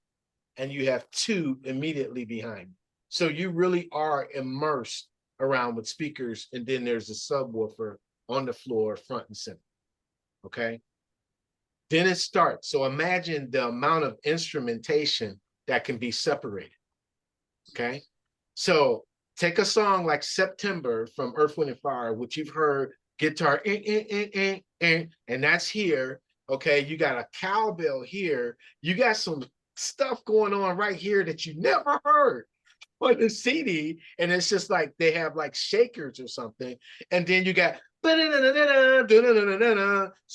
and you have 2 immediately behind. So you really are immersed around with speakers, and then there's a subwoofer on the floor, front and center. Okay. Then it starts. So imagine the amount of instrumentation that can be separated. Okay. So take a song like September from Earth, Wind, and Fire, which you've heard guitar, and that's here. Okay. You got a cowbell here. You got some stuff going on right here that you never heard on the CD. And it's just like they have like shakers or something. And then you got, so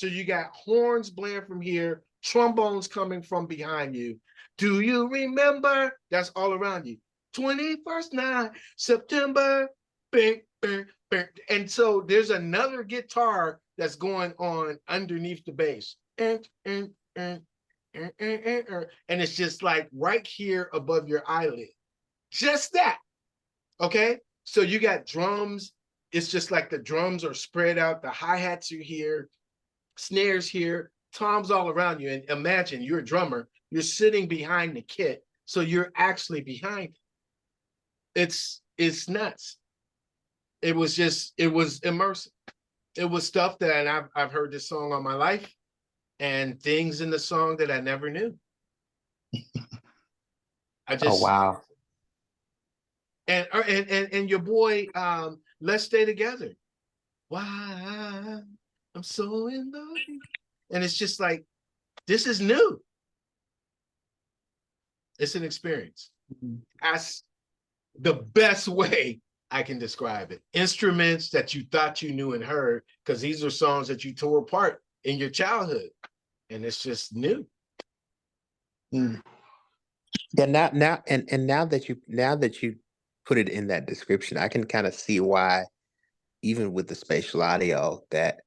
you got horns blaring from here, trombones coming from behind you. Do you remember? That's all around you. 21st night, September, bing, bing, bing. And so there's another guitar that's going on underneath the bass. And it's just like right here above your eyelid. Just that. Okay. So you got drums. It's just like the drums are spread out. The hi-hats are here, snares here, toms all around you. And imagine you're a drummer, you're sitting behind the kit. So you're actually behind. It's nuts. It was immersive. It was stuff that I've heard this song all my life, and things in the song that I never knew. Oh wow. And your boy, Let's Stay Together. Why I'm so in love. And it's just like, this is new. It's an experience. That's the best way I can describe it. Instruments that you thought you knew and heard, because these are songs that you tore apart in your childhood. And it's just new. Yeah, now that you put it in that description, I can kind of see why, even with the spatial audio, that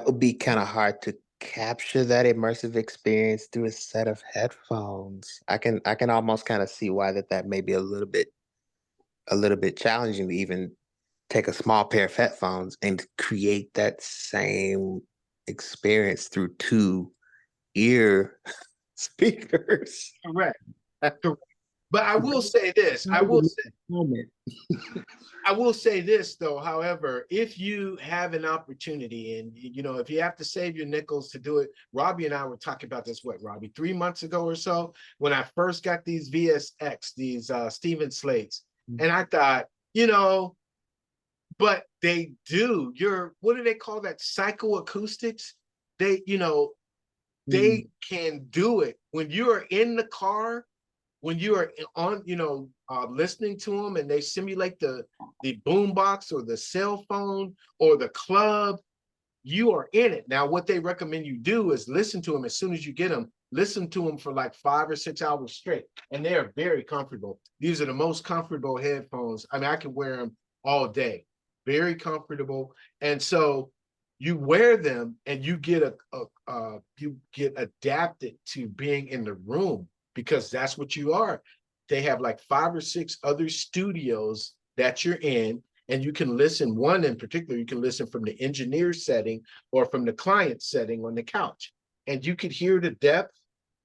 would be kind of hard to capture that immersive experience through a set of headphones. I can almost kind of see why that may be a little bit challenging to even take a small pair of headphones and create that same experience through 2 ear speakers. Correct. But I will say this. I will say this though. However, if you have an opportunity, and if you have to save your nickels to do it, Robbie and I were talking about this. What, Robbie, 3 months ago or so, when I first got these VSX, these Steven Slates, and I thought, but they do. What do they call that? Psychoacoustics. They can do it when you are in the car. When you are on, listening to them, and they simulate the boombox or the cell phone or the club, you are in it. Now, what they recommend you do is listen to them as soon as you get them. Listen to them for like 5 or 6 hours straight, and they are very comfortable. These are the most comfortable headphones. I mean, I can wear them all day. Very comfortable, and so you wear them, and you get adapted to being in the room, because that's what you are. They have like 5 or 6 other studios that you're in, and you can listen. One in particular, you can listen from the engineer setting or from the client setting on the couch, and you could hear the depth,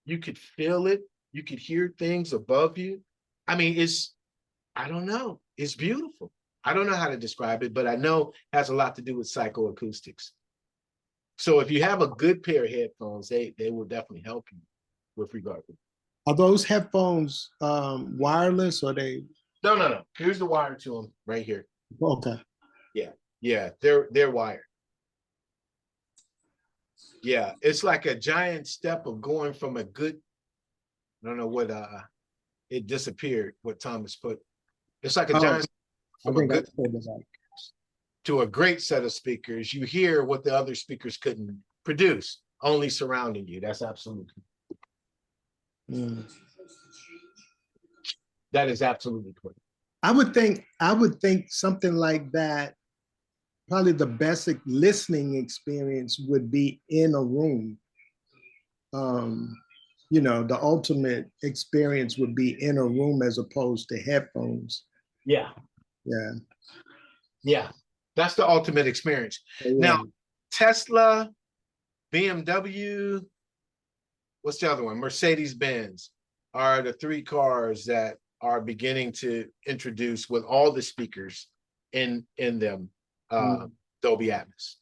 you could feel it, you could hear things above you. I mean, I don't know, it's beautiful. I don't know how to describe it, but I know it has a lot to do with psychoacoustics. So if you have a good pair of headphones, they will definitely help you with regard to. Are those headphones wireless, or they? No. Here's the wire to them right here. Okay. Yeah, they're wired. Yeah, it's like a giant step of going from a good, I don't know what it disappeared, what Thomas put. It's like a giant from a good to a great set of speakers. You hear what the other speakers couldn't produce. only surrounding you. That's absolutely, Mm. that is absolutely correct. I would think something like that, probably the basic listening experience would be in a room. You know, the ultimate experience would be in a room as opposed to headphones. Yeah, Yeah. yeah. That's the ultimate experience. Yeah. Now, Tesla, BMW, what's the other one? Mercedes-Benz are the three cars that are beginning to introduce with all the speakers in them, Dolby Atmos.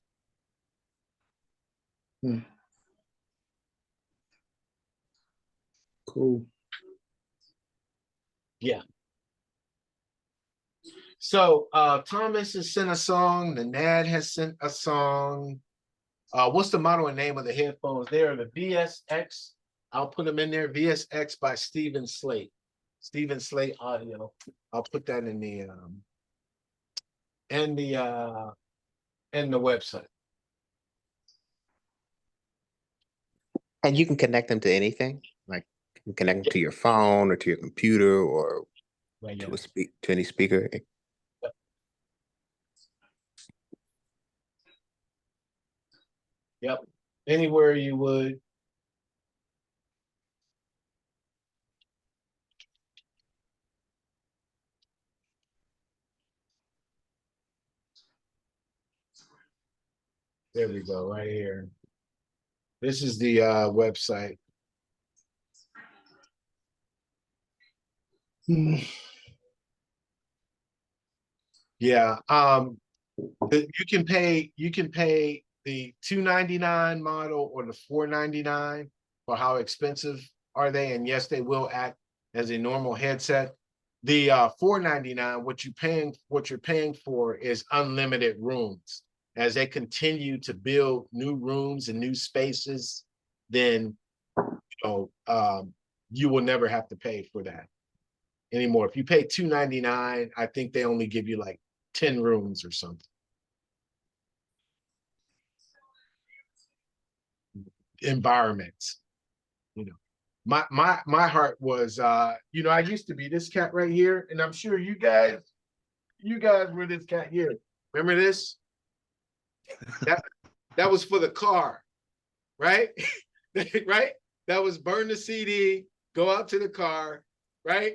Cool. Yeah. So Thomas has sent a song, the Nad has sent a song. What's the model and name of the headphones? They are the VSX. I'll put them in there. VSX by Stephen Slate. Stephen Slate Audio. I'll put that in the website. And you can connect them to anything, like you can connect them to your phone or to your computer or Right, yeah. to any speaker. Yep. Anywhere you would. There we go, right here. This is the website. Yeah. You can pay the $299 model or the $499 for how expensive are they? And yes, they will act as a normal headset. The $499, what you're paying for is unlimited rooms. As they continue to build new rooms and new spaces, then you will never have to pay for that anymore. If you pay $299, I think they only give you like 10 rooms or something. Environments, you know. My heart was I used to be this cat right here, and I'm sure you guys were this cat here. Remember this? That was for the car, right? Right? That was burn the CD, go out to the car, right?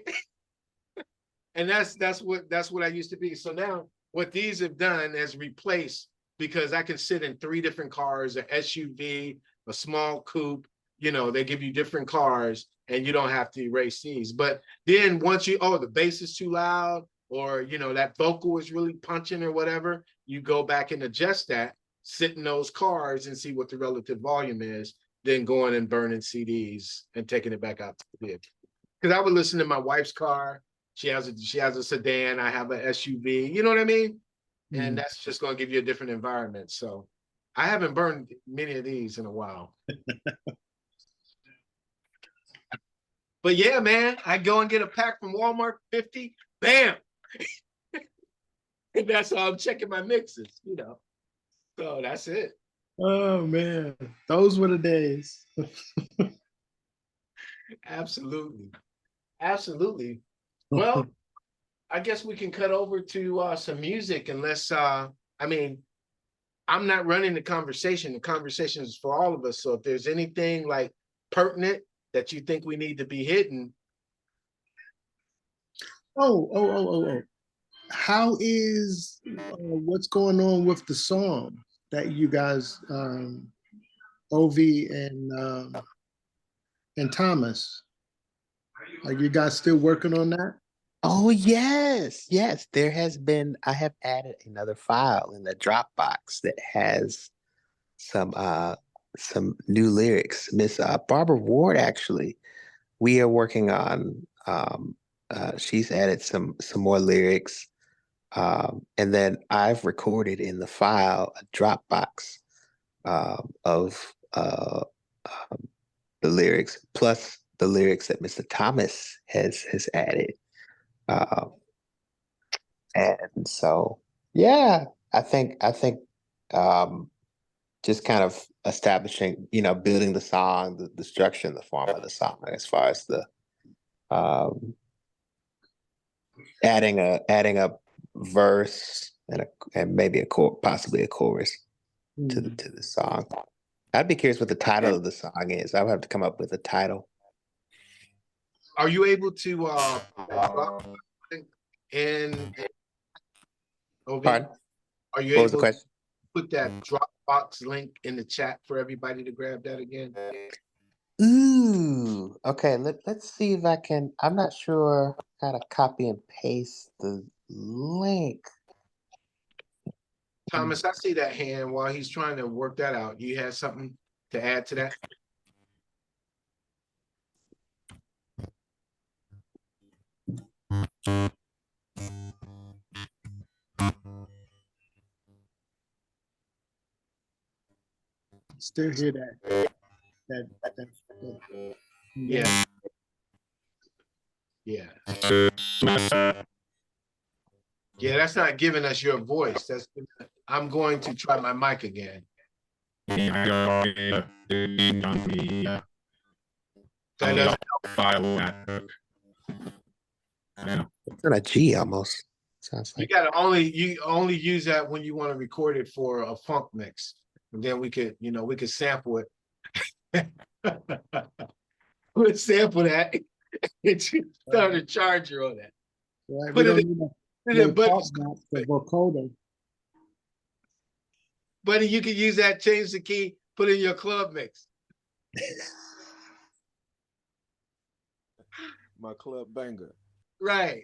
And that's what I used to be. So now what these have done is replaced, because I can sit in 3 different cars, an SUV, a small coupe, they give you different cars and you don't have to erase these. But then once the bass is too loud, or that vocal is really punching or whatever, you go back and adjust that, sit in those cars and see what the relative volume is, then going and burning CDs and taking it back out to the vehicle. Because I would listen to my wife's car. She has a sedan. I have an SUV. You know what I mean? And that's just going to give you a different environment. So I haven't burned many of these in a while. But yeah, man, I go and get a pack from Walmart, 50, bam. And that's how I'm checking my mixes, So that's it. Oh man, those were the days. Absolutely. Absolutely. Well, I guess we can cut over to some music, unless I'm not running the conversation. The conversation is for all of us. So if there's anything like pertinent that you think we need to be hitting. Oh. How is what's going on with the song that you guys, Ovi and Thomas? Are you guys still working on that? Oh yes. I have added another file in the Dropbox that has some new lyrics. Miss Barbara Ward, actually, we are working on she's added some more lyrics. And then I've recorded in the file a Dropbox of the lyrics, plus the lyrics that Mr. Thomas has added. And so, yeah, I think just kind of establishing, building the song, the structure and the form of the song, as far as the um, adding a verse and maybe possibly a chorus to the song. I'd be curious what the title of the song is. I would have to come up with a title. Are you able to in OV? Pardon? Are you What was the able to question? put that Dropbox link in the chat for everybody to grab that again? Ooh, okay. Let's see if I can. I'm not sure how to copy and paste the link. Thomas, I see that hand while he's trying to work that out. You have something to add to that? Still hear that. Yeah. Yeah. Yeah, that's not giving us your voice. I'm going to try my mic again. That doesn't It's on a G almost. Sounds You like. gotta you only use that when you want to record it for a funk mix. And then we could sample it. We'll sample that and start a charger on that. Right, we Put don't it need in talk Buddy's. box, the vocoder. Buddy, you can use that, change the key, put in your club mix. My club banger. Right.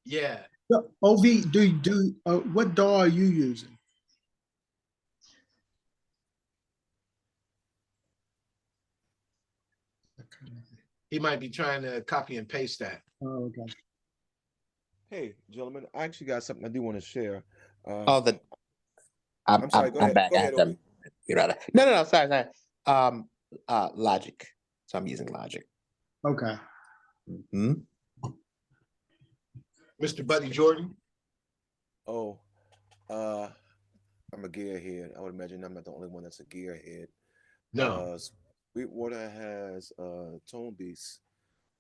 Yeah. So, OV, what DAW are you using? He might be trying to copy and paste that. Oh, okay. Hey, gentlemen, I actually got something I do want to share. Oh, I'm sorry, go ahead. back. Go I ahead, have to Obi. get out of. No. Sorry. Logic. So I'm using Logic. Okay. Hmm. Mr. Buddy Jordan. Oh, I'm a gearhead. I would imagine I'm not the only one that's a gearhead. No. Sweetwater has Tone Beast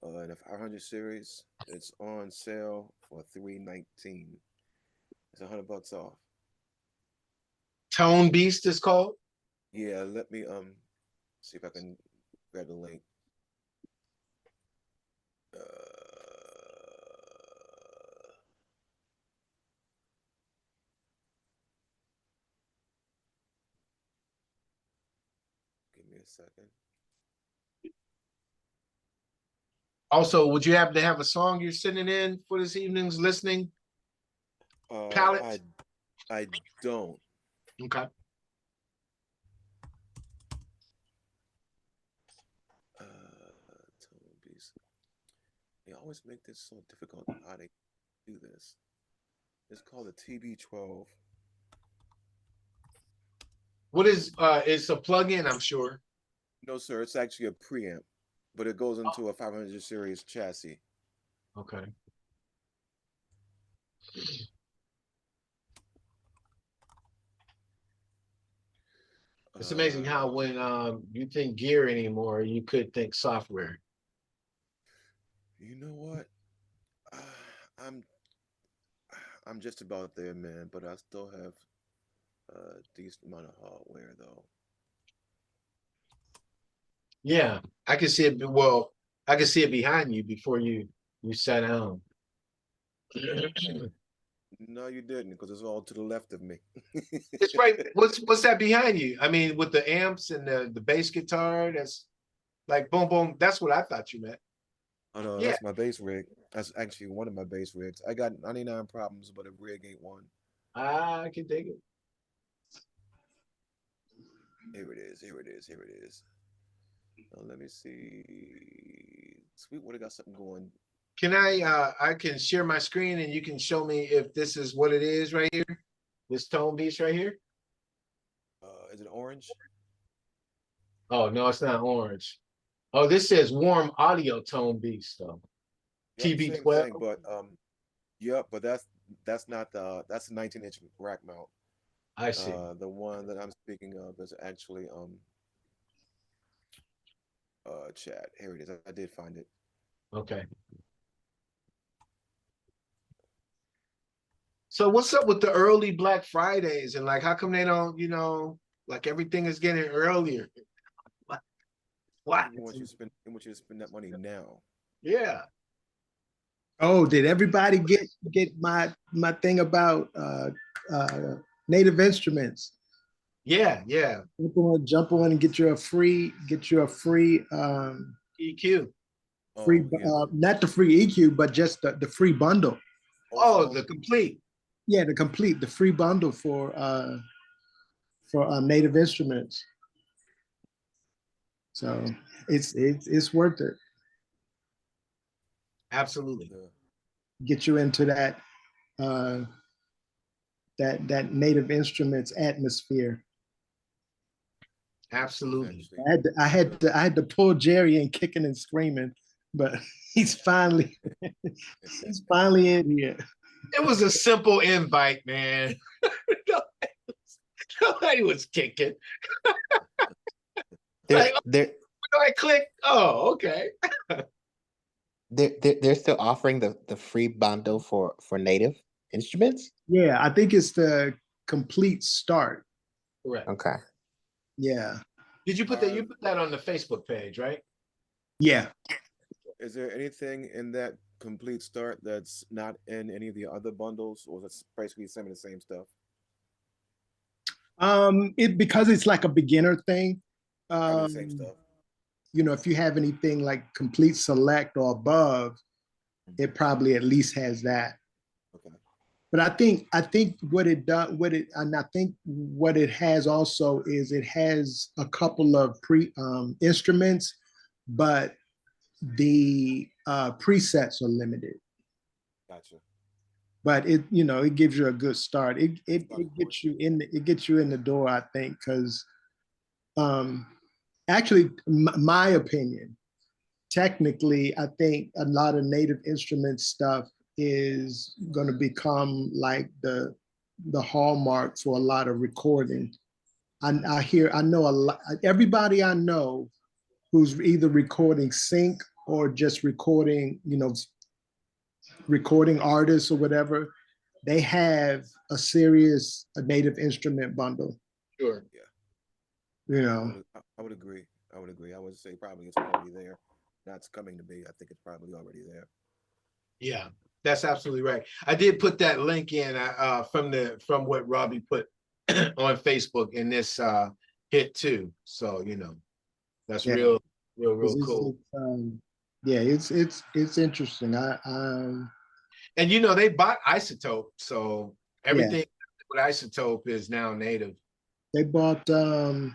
in the 500 series. It's on sale for $319. It's $100 off. Tone Beast is called. Yeah, let me see if I can grab the link. Give me a second. Also, would you happen to have a song you're sending in for this evening's listening palette? I don't. Okay. Tone Beast. They always make this so difficult how they do this. It's called a TB12. What is it's a plug-in, I'm sure. No, sir, it's actually a preamp, but it goes into a 500 series chassis. Okay. It's amazing how when you think gear anymore, you could think software. You know what? I'm just about there, man, but I still have a decent amount of hardware though. Yeah, I can see it. Well, I can see it behind you before you sat down. No, you didn't, because it's all to the left of me. It's right. What's that behind you? I mean, with the amps and the bass guitar, that's like boom boom. That's what I thought you meant. Oh no, Yeah. that's my bass rig. That's actually one of my bass rigs. I got 99 problems, but a rig ain't one. I can dig it. Here it is. Here it is. Here it is. Let me see. Sweetwater got something going. Can I can share my screen and you can show me if this is what it is right here? This Tone Beast right here? Is it orange? Oh no, it's not orange. Oh, this says warm audio Tone Beast though. Yep, same TB12. thing, but yep, but that's not the that's a 19-inch rack mount. I see. The one that I'm speaking of is actually chat. Here it is. I did find it. Okay. So what's up with the early Black Fridays and like how come they don't, like everything is getting earlier? What? What? They want you to spend that money now. Yeah. Oh, did everybody get my thing about native instruments? Yeah, yeah. Jump on and get you a free EQ. Oh yeah. not the free EQ, but just the free bundle. Oh, Also, the complete. Yeah, the free bundle for native instruments. So it's worth it. Absolutely. Get you into that that native instruments atmosphere. Absolutely. I had to pull Jerry in kicking and screaming, but he's finally in here. It was a simple invite, man. Nobody was kicking. Like, They're I click. Oh, okay. they're still offering the free bundle for native instruments. Yeah, I think it's the complete start. Correct. Okay. Yeah. Did you put that? You put that on the Facebook page, right? Yeah. Is there anything in that complete start that's not in any of the other bundles, or is it basically some of the same stuff? It because it's like a beginner thing. Probably the same stuff. If you have anything like complete select or above, it probably at least has that. Okay. But I think what it does, and I think what it has also is it has a couple of instruments, but the presets are limited. Gotcha. But it gives you a good start. It gets you in the door, I think, because actually, my opinion, technically, I think a lot of native instrument stuff is going to become like the hallmark for a lot of recording. I know a lot. Everybody I know who's either recording sync or just recording, recording artists or whatever, they have a native instrument bundle. Sure. Yeah. I would agree. I would say probably it's already there. That's coming to be. I think it's probably already there. Yeah, that's absolutely right. I did put that link in from what Robbie put on Facebook in this hit too. So that's real cool. Yeah, it's interesting. And they bought Isotope, so everything with Isotope is now native. They bought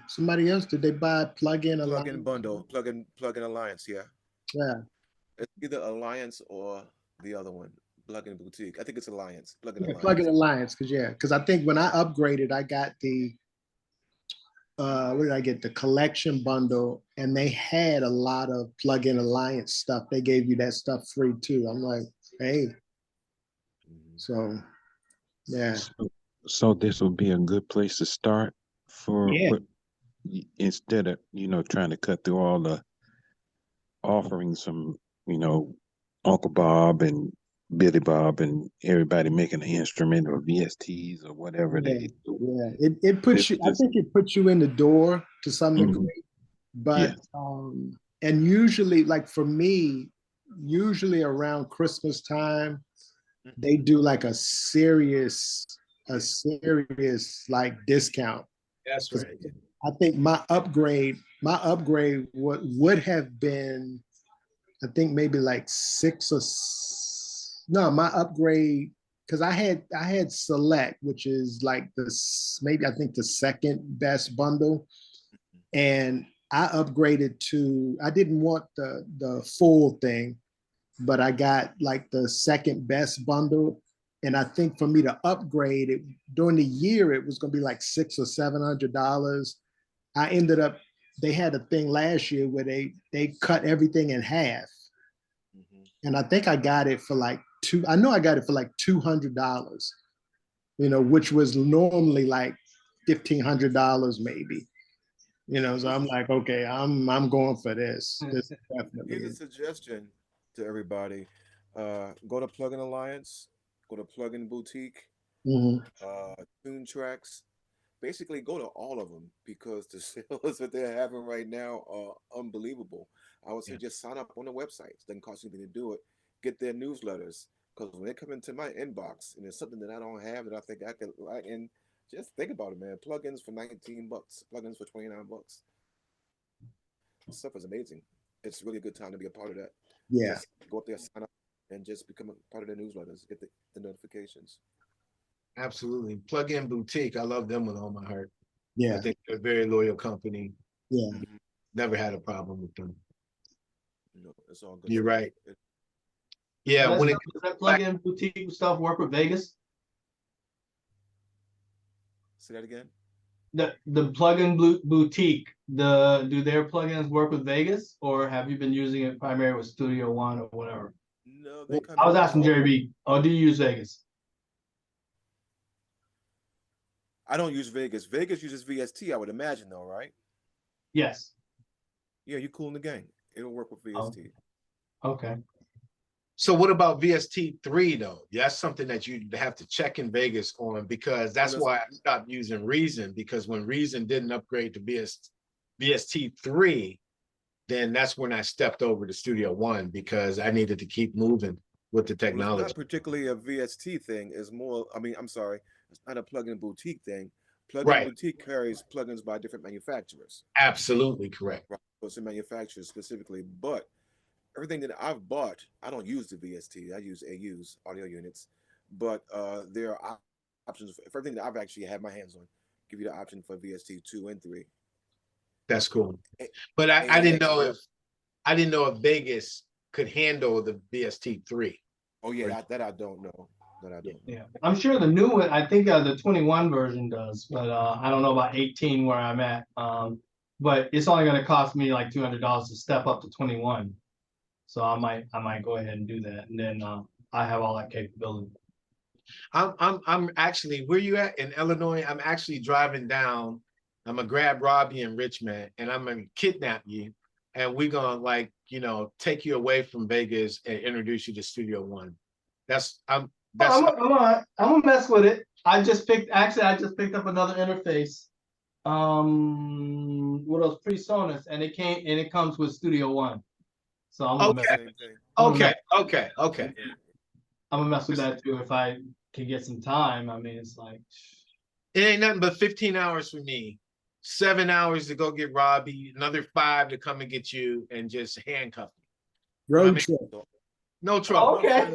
somebody else. Did they buy Plug-in Alliance? Plug-in bundle, plug-in Alliance, yeah. Yeah. It's either Alliance or the other one, Plug-in Boutique. I think it's Alliance. Alliance. Plug-in Alliance, because I think when I upgraded, I got the what did I get? The collection bundle, and they had a lot of Plug-in Alliance stuff. They gave you that stuff free too. I'm like, hey. So yeah. So this would be a good place to start for instead of trying to cut through all the offerings from Uncle Bob and Billy Bob and everybody making an instrument or VSTs or whatever they do. Yeah, it puts you. I think it puts you in the door to some degree, but and usually, like for me, usually around Christmas time, they do like a serious like discount. That's right. I think my upgrade would have been, I think maybe like my upgrade, because I had select, which is like maybe I think the second best bundle, and I upgraded to, I didn't want the full thing, but I got like the second best bundle. And I think for me to upgrade it during the year, it was going to be like $600 or $700. I ended up, they had a thing last year where they cut everything in half. And I think I got it for like I know I got it for like $200, which was normally like $1,500 maybe. You know, so I'm like, okay, I'm going for this. This definitely Here's a is. suggestion to everybody. Go to Plugin Alliance, go to Plugin Boutique, Mhm. Tune Tracks. Basically, go to all of them because the sales that they're having right now are unbelievable. I would say Yeah. just sign up on the websites. Doesn't cost you anything to do it. Get their newsletters because when they come into my inbox and there's something that I don't have that I think I could like, and just think about it, man. Plugins for $19, plugins for $29. This stuff is amazing. It's really a good time to be a part of that. Yeah. Just go up there, sign up, and just become a part of their newsletters. Get the notifications. Absolutely. Plug-in Boutique. I love them with all my heart. I Yeah. think they're a very loyal company. Yeah. Mhm. Never had a problem with them. You know, it's all good You're stuff. right. Yeah, Does when that, it does that plug-in boutique stuff work with Vegas? Say that again. The plug-in boutique, do their plugins work with Vegas, or have you been using it primarily with Studio One or whatever? No, they kind I of was asking Jerry B. Oh, do you use Vegas? I don't use Vegas. Vegas uses VST, I would imagine, though, right? Yes. Yeah, you cool in the gang. It'll work with Oh, VST. okay. So what about VST3 though? That's something that you have to check in Vegas on because that's that's- why I stopped using Reason, because when Reason didn't upgrade to VST3, then that's when I stepped over to Studio One because I needed to keep moving with the Well, it's technology. not particularly a VST thing. It's more, I mean, I'm sorry, it's not a plug-in boutique thing. Plug-in Right. boutique carries plugins by different manufacturers. Absolutely correct. Right. So it's a manufacturer specifically, but everything that I've bought, I don't use the VST. I use AUs, audio units. But there are options for everything that I've actually had my hands on. Give you the option for VST 2 and 3. That's cool. But I didn't AAX know work. if Vegas could handle the VST3. Oh yeah, that I don't know. That I don't know. Yeah, I'm sure the new one, I think the 21 version does, but I don't know about 18 where I'm at. But it's only going to cost me like $200 to step up to 21. So I might go ahead and do that, and then I have all that capability. I'm actually, where you at in Illinois? I'm actually driving down. I'm gonna grab Robbie and Richmond, and I'm gonna kidnap you, and we're gonna take you away from Vegas and introduce you to Studio One. I'm gonna mess with it. I just picked up another interface. What else? PreSonus, and it comes with Studio One. So I'm gonna okay. Same thing. Okay. Same thing. I'm gonna mess with that too if I can get some time. I mean, it's like It ain't nothing but 15 hours for me. 7 hours to go get Robbie, another 5 to come and get you and just handcuff me. Road trip. No trouble. oh, okay.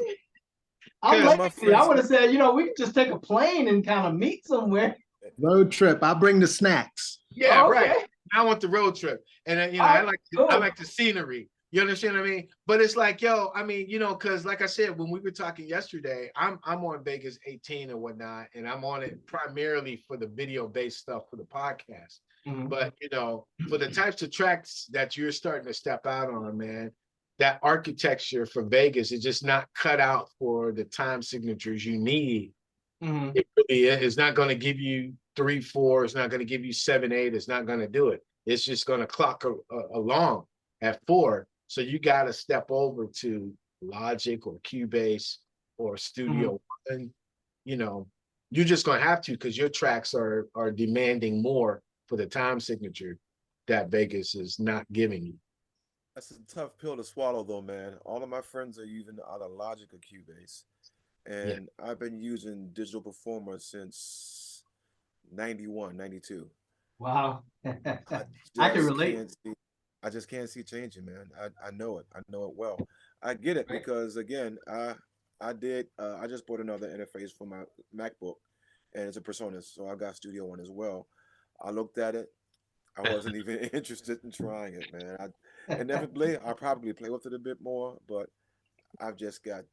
I'm Cause my lazy. I friends- would have said, we could just take a plane and kind of meet somewhere. Road trip. I'll bring the snacks. Yeah, Oh, right. okay. I want the road trip, and I Alright, like cool. I like the scenery. You understand what I mean? But it's like, yo, I mean, because like I said, when we were talking yesterday, I'm on Vegas 18 and whatnot, and I'm on it primarily for the video-based stuff for the podcast. Mhm. But for the types of tracks that you're starting to step out on, man, that architecture for Vegas is just not cut out for the time signatures you need. Mhm. It really is. It's not going to give you 3/4. It's not going to give you 7/8. It's not going to do it. It's just going to clock along at 4. So you got to step over to Logic or Cubase or Studio One. You're just going to have to because your tracks are demanding more for the time signature that Vegas is not giving you. That's a tough pill to swallow, though, man. All of my friends are using either Logic or Cubase, and I've been using Digital Performer since 91, 92. Wow. I I can just relate. can't see. I just can't see changing, man. I know it. I know it well. I get it because again, I just bought another interface for my MacBook, and it's a PreSonus, so I got Studio One as well. I looked at it. I wasn't even interested in trying it, man. Inevitably, I'll probably play with it a bit more, but I've just got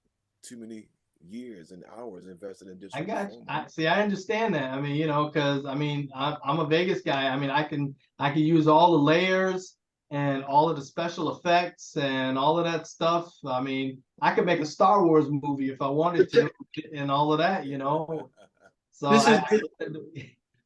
too many years and hours invested in digital. I got you. Performer. I understand that. I mean, because I'm a Vegas guy. I mean, I can use all the layers and all of the special effects and all of that stuff. I mean, I could make a Star Wars movie if I wanted to, and all of that. So This is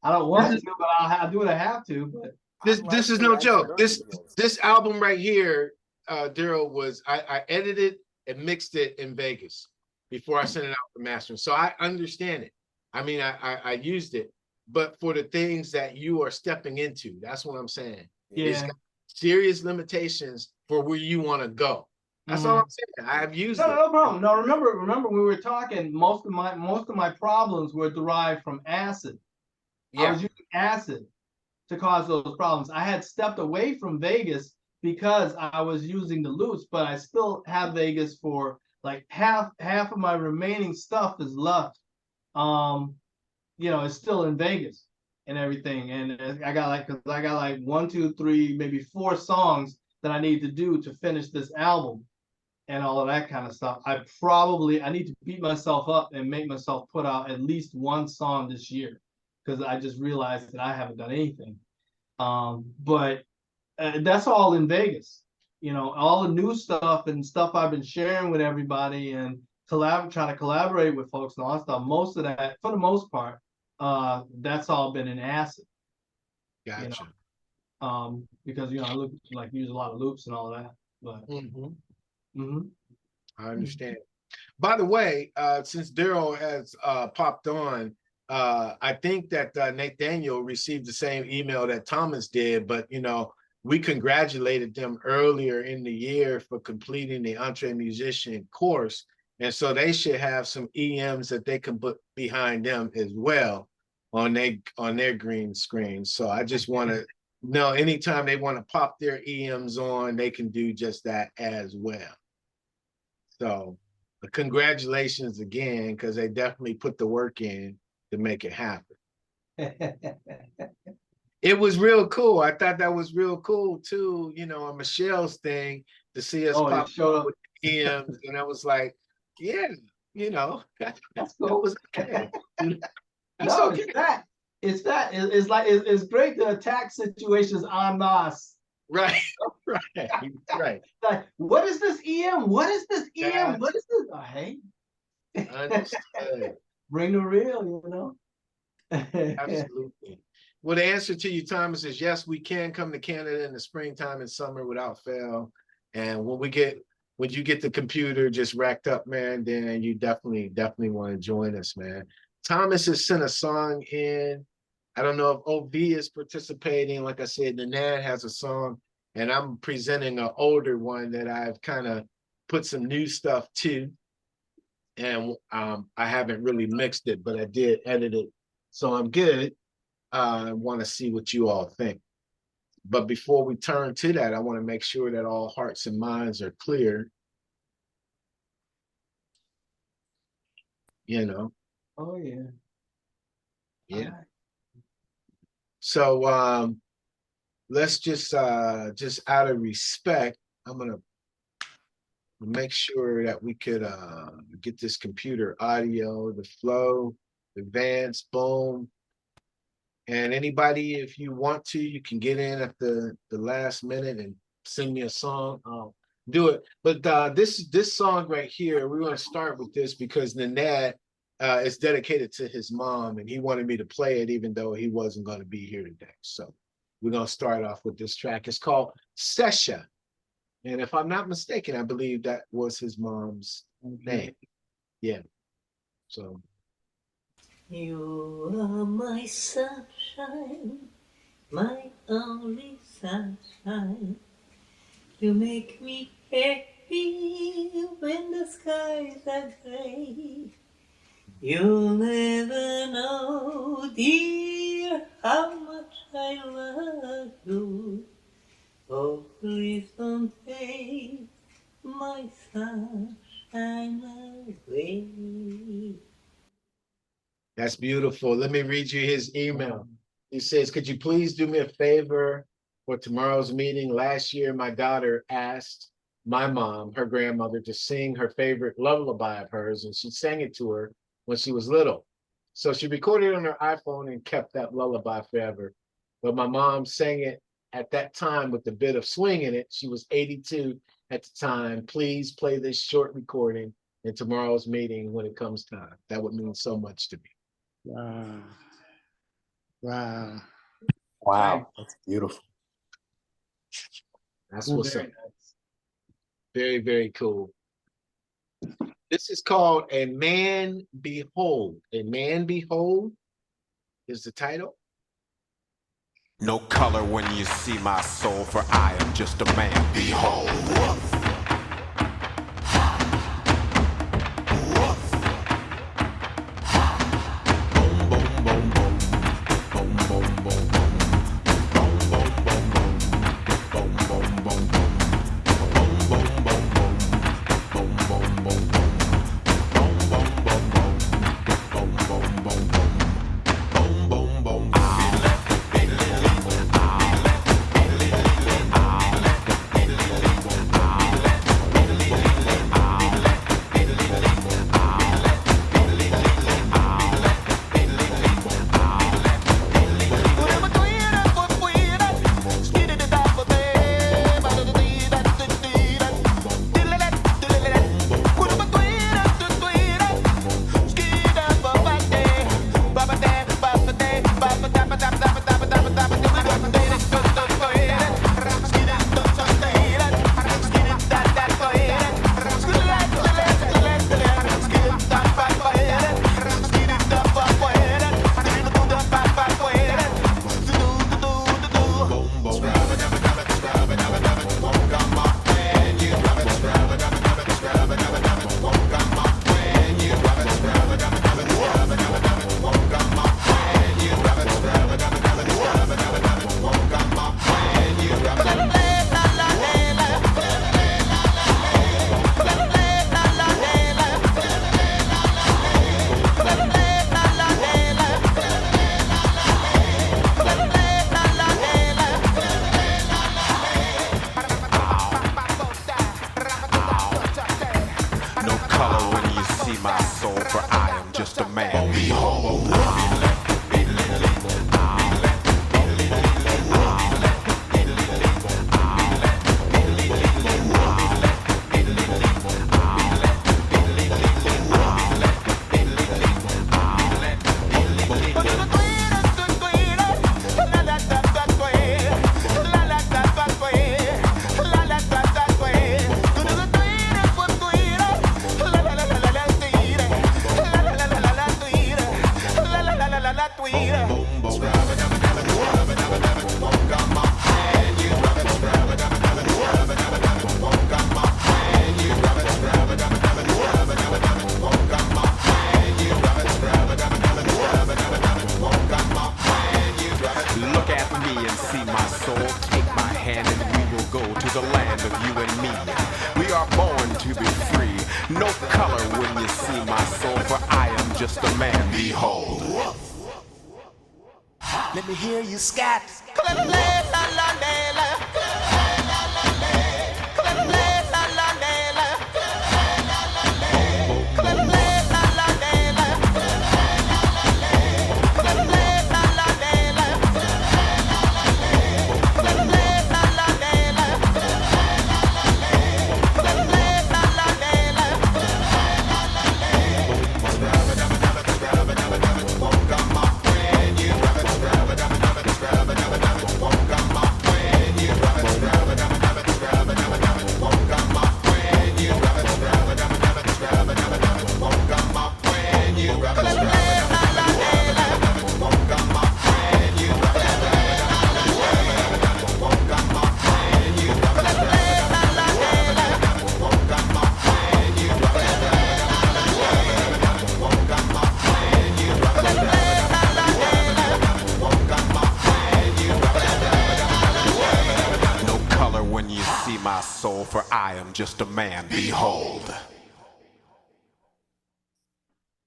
I don't want to, but I'll do what I have to. But This is no joke. This album right here, Daryl, was I edited and mixed it in Vegas before I sent it out for mastering. So I understand it. I mean, I used it, but for the things that you are stepping into, that's what I'm saying. It's yeah, got serious limitations for where you want to go. That's all I'm saying. I've used it. no problem. No, remember we were talking. Most of my problems were derived from acid. I was using acid to cause those problems. I had stepped away from Vegas because I was using the loops, but I still have Vegas for like half of my remaining stuff is left. It's still in Vegas and everything. And I got like 1, 2, 3, maybe 4 songs that I need to do to finish this album and all of that kind of stuff. I need to beat myself up and make myself put out at least 1 song this year, because I just realized that I haven't done anything. But that's all in Vegas. All the new stuff and stuff I've been sharing with everybody and trying to collaborate with folks and all that stuff. Most of that, for the most part, that's all been in acid. Gotcha. Because I use a lot of loops and all that. But I understand. By the way, since Daryl has popped on, I think that Nathaniel received the same email that Thomas did, but we congratulated them earlier in the year for completing the EntreMusician course. And so they should have some EMs that they can put behind them as well on their green screen. So I just want to know, anytime they want to pop their EMs on, they can do just that as well. So congratulations again, because they definitely put the work in to make it happen. It was real cool. I thought that was real cool too, on Michelle's thing, to see us pop up with EMs. And I was like, yeah, that's cool. It was okay. That's no, okay. It's great to attack situations en masse. Right. Right. Like, what is this EM? What is this EM? What is this? Hey, understood. Bring the real, Absolutely. Well, the answer to you, Thomas, is yes, we can come to Canada in the springtime and summer without fail. And when you get the computer just racked up, man, then you definitely want to join us, man. Thomas has sent a song in. I don't know if OV is participating. Like I said, Nanad has a song, and I'm presenting an older one that I've kind of put some new stuff to. And I haven't really mixed it, but I did edit it. So I'm good. I want to see what you all think. But before we turn to that, I want to make sure that all hearts and minds are clear. Oh, yeah. Yeah. So let's just out of respect, I'm gonna make sure that we could get this computer audio, the flow, advance, boom. And anybody, if you want to, you can get in at the last minute and send me a song. I'll do it. But this song right here, we're going to start with this because Nanad is dedicated to his mom, and he wanted me to play it even though he wasn't going to be here today. So we're going to start off with this track. It's called Sesha. And if I'm not mistaken, I believe that was his mom's name. Yeah. So. You are my sunshine, my only sunshine. You make me happy when the skies are gray. You'll never know, dear, how much I love you. Oh, please don't take my sunshine away. That's beautiful. Let me read you his email. He says, could you please do me a favor for tomorrow's meeting? Last year, my daughter asked my mom, her grandmother, to sing her favorite lullaby of hers, and she sang it to her when she was little. So she recorded it on her iPhone and kept that lullaby forever. But my mom sang it at that time with a bit of swing in it. She was 82 at the time. Please play this short recording in tomorrow's meeting when it comes time. That would mean so much to me. Wow. Wow, that's beautiful. That's Well, what's up. very nice. Very, very cool. This is called A Man Behold. A Man Behold is the title. No color when you see my soul, for I am just a man. Behold. No color when you see my soul, for I am just a man. Behold. Look at me and see my soul. Take my hand and we will go to the land of you and me. We are born to be free. No color when you see my soul, for I am just a man. Behold. Let me hear you scat. When you see my soul, for I am just a man. Behold.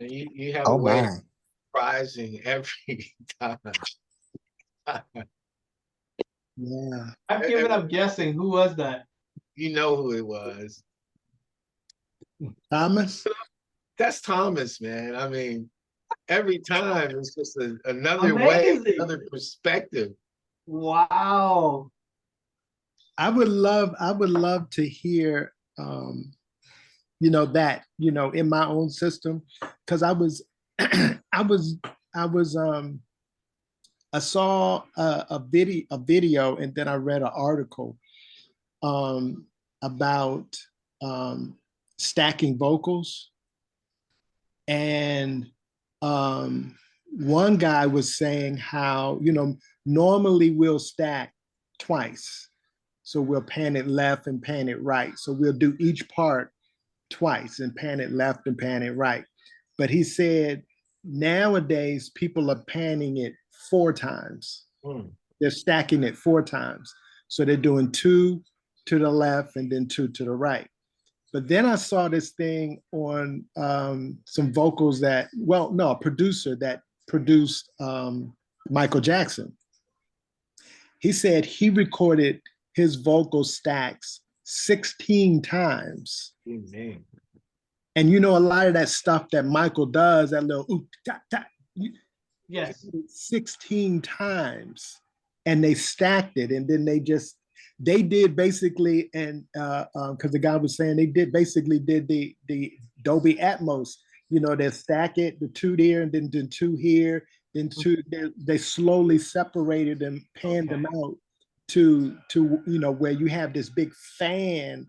And you have a Oh way of my. surprising every time. Yeah. I've given up guessing. Who was that? You know who it was. Thomas? That's Thomas, man. I mean, every time it's just another way, Amazing. another perspective. Wow. I would love to hear that, in my own system. Because I was I was I saw a video, and then I read an article about stacking vocals, and one guy was saying how, normally we'll stack twice. So we'll pan it left and pan it right. So we'll do each part twice and pan it left and pan it right. But he said nowadays people are panning it 4 times. They're stacking it 4 times. So they're doing 2 to the left and then 2 to the right. But then I saw this thing on some vocals a producer that produced Michael Jackson. He said he recorded his vocal stacks 16 times. Amen. And a lot of that stuff that Michael does, that little ooh, ta, ta, Yes. 16 times. And they stacked it, and then they did basically, and because the guy was saying they did the Dolby Atmos, they stack it, the 2 there, and then 2 here, then 2. They slowly separated and panned them out to where you have this big fan